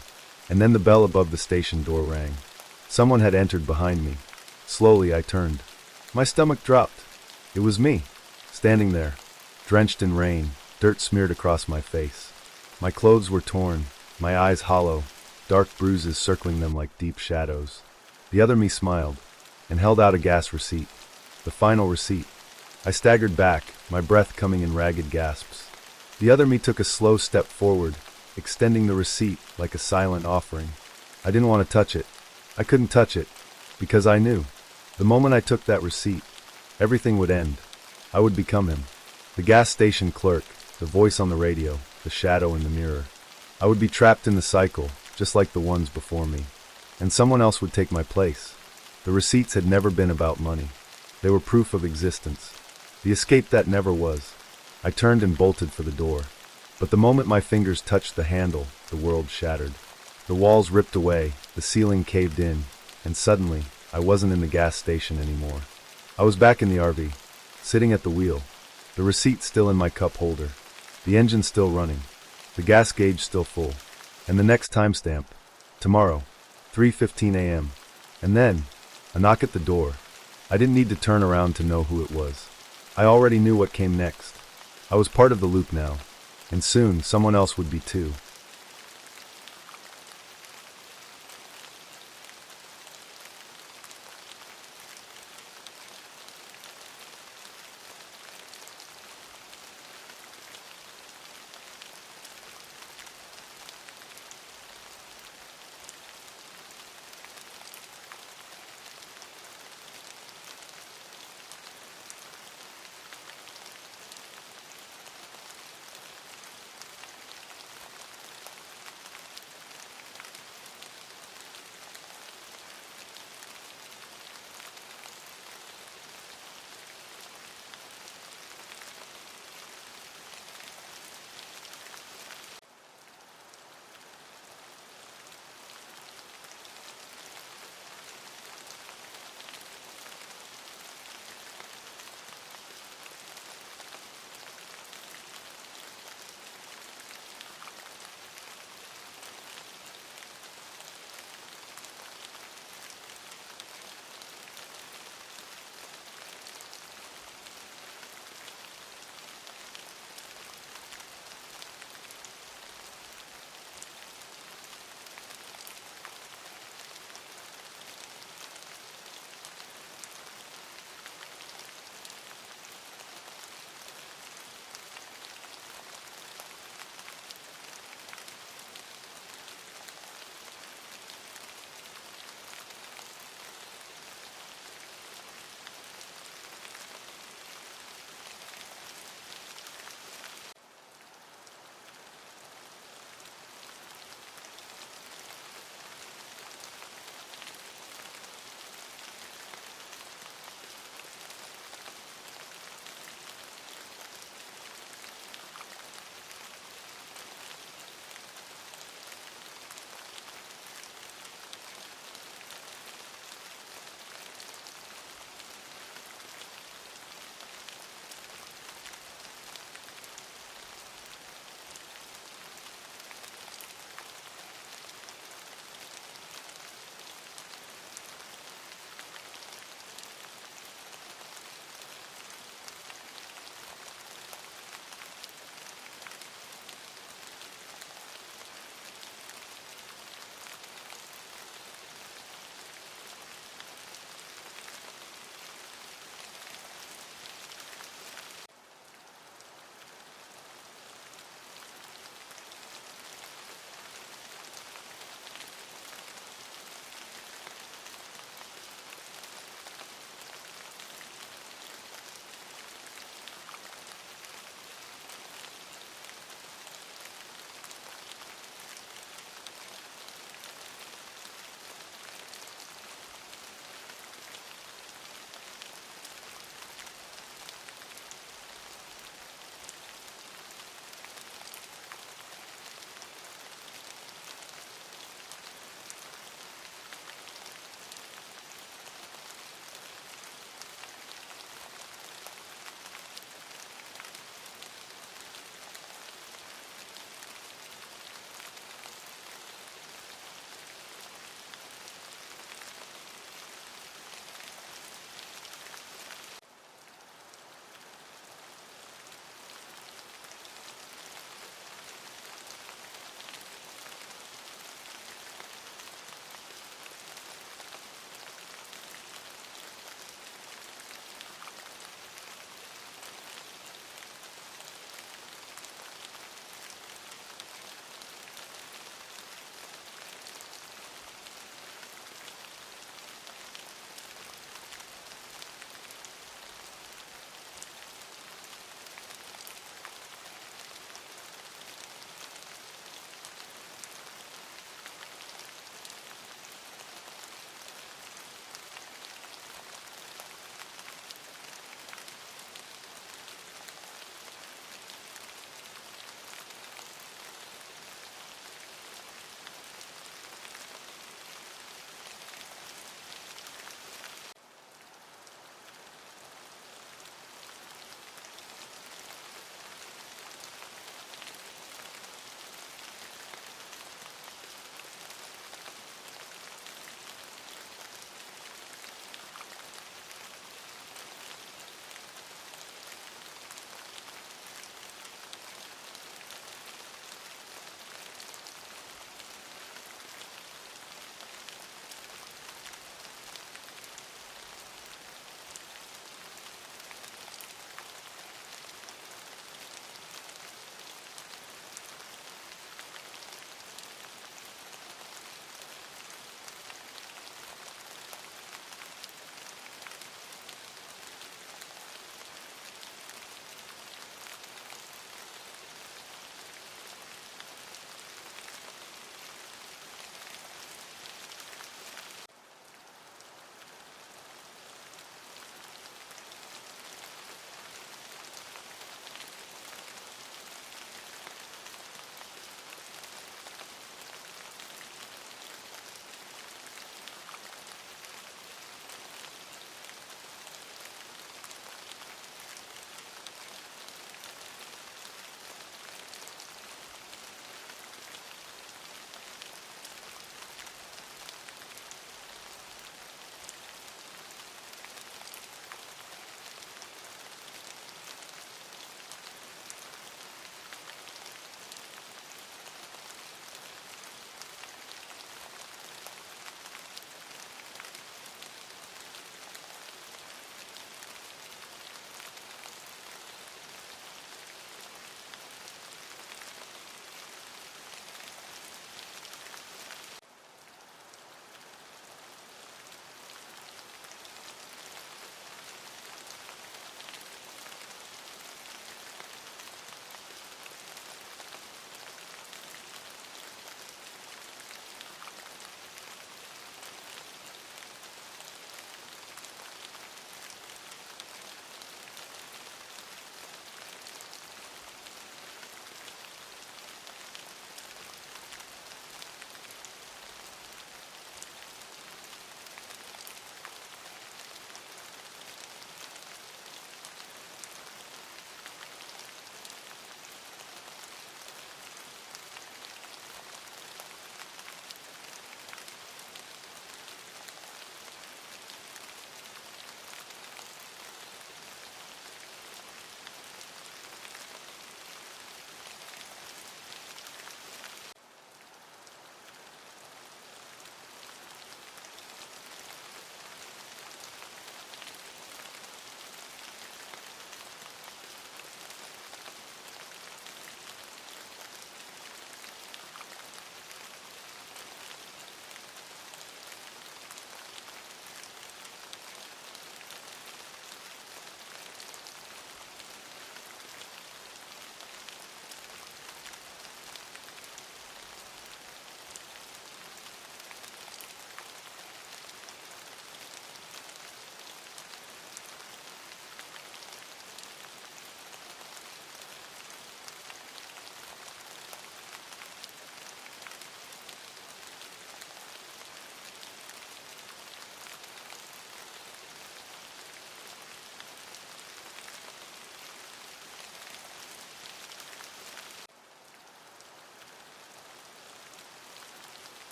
And then the bell above the station door rang. Someone had entered behind me. Slowly I turned. My stomach dropped. It was me, standing there, drenched in rain, dirt smeared across my face. My clothes were torn, my eyes hollow, dark bruises circling them like deep shadows. The other me smiled, and held out a gas receipt. The final receipt. I staggered back, my breath coming in ragged gasps. The other me took a slow step forward, extending the receipt like a silent offering. I didn't want to touch it. I couldn't touch it, because I knew. The moment I took that receipt, everything would end. I would become him. The gas station clerk, the voice on the radio, the shadow in the mirror. I would be trapped in the cycle, just like the ones before me. And someone else would take my place. The receipts had never been about money. They were proof of existence. The escape that never was. I turned and bolted for the door. But the moment my fingers touched the handle, the world shattered. The walls ripped away, the ceiling caved in, and suddenly, I wasn't in the gas station anymore. I was back in the RV, sitting at the wheel, the receipt still in my cup holder, the engine still running, the gas gauge still full, and the next timestamp, tomorrow, 3:15 a.m. And then, a knock at the door. I didn't need to turn around to know who it was. I already knew what came next. I was part of the loop now, and soon someone else would be too.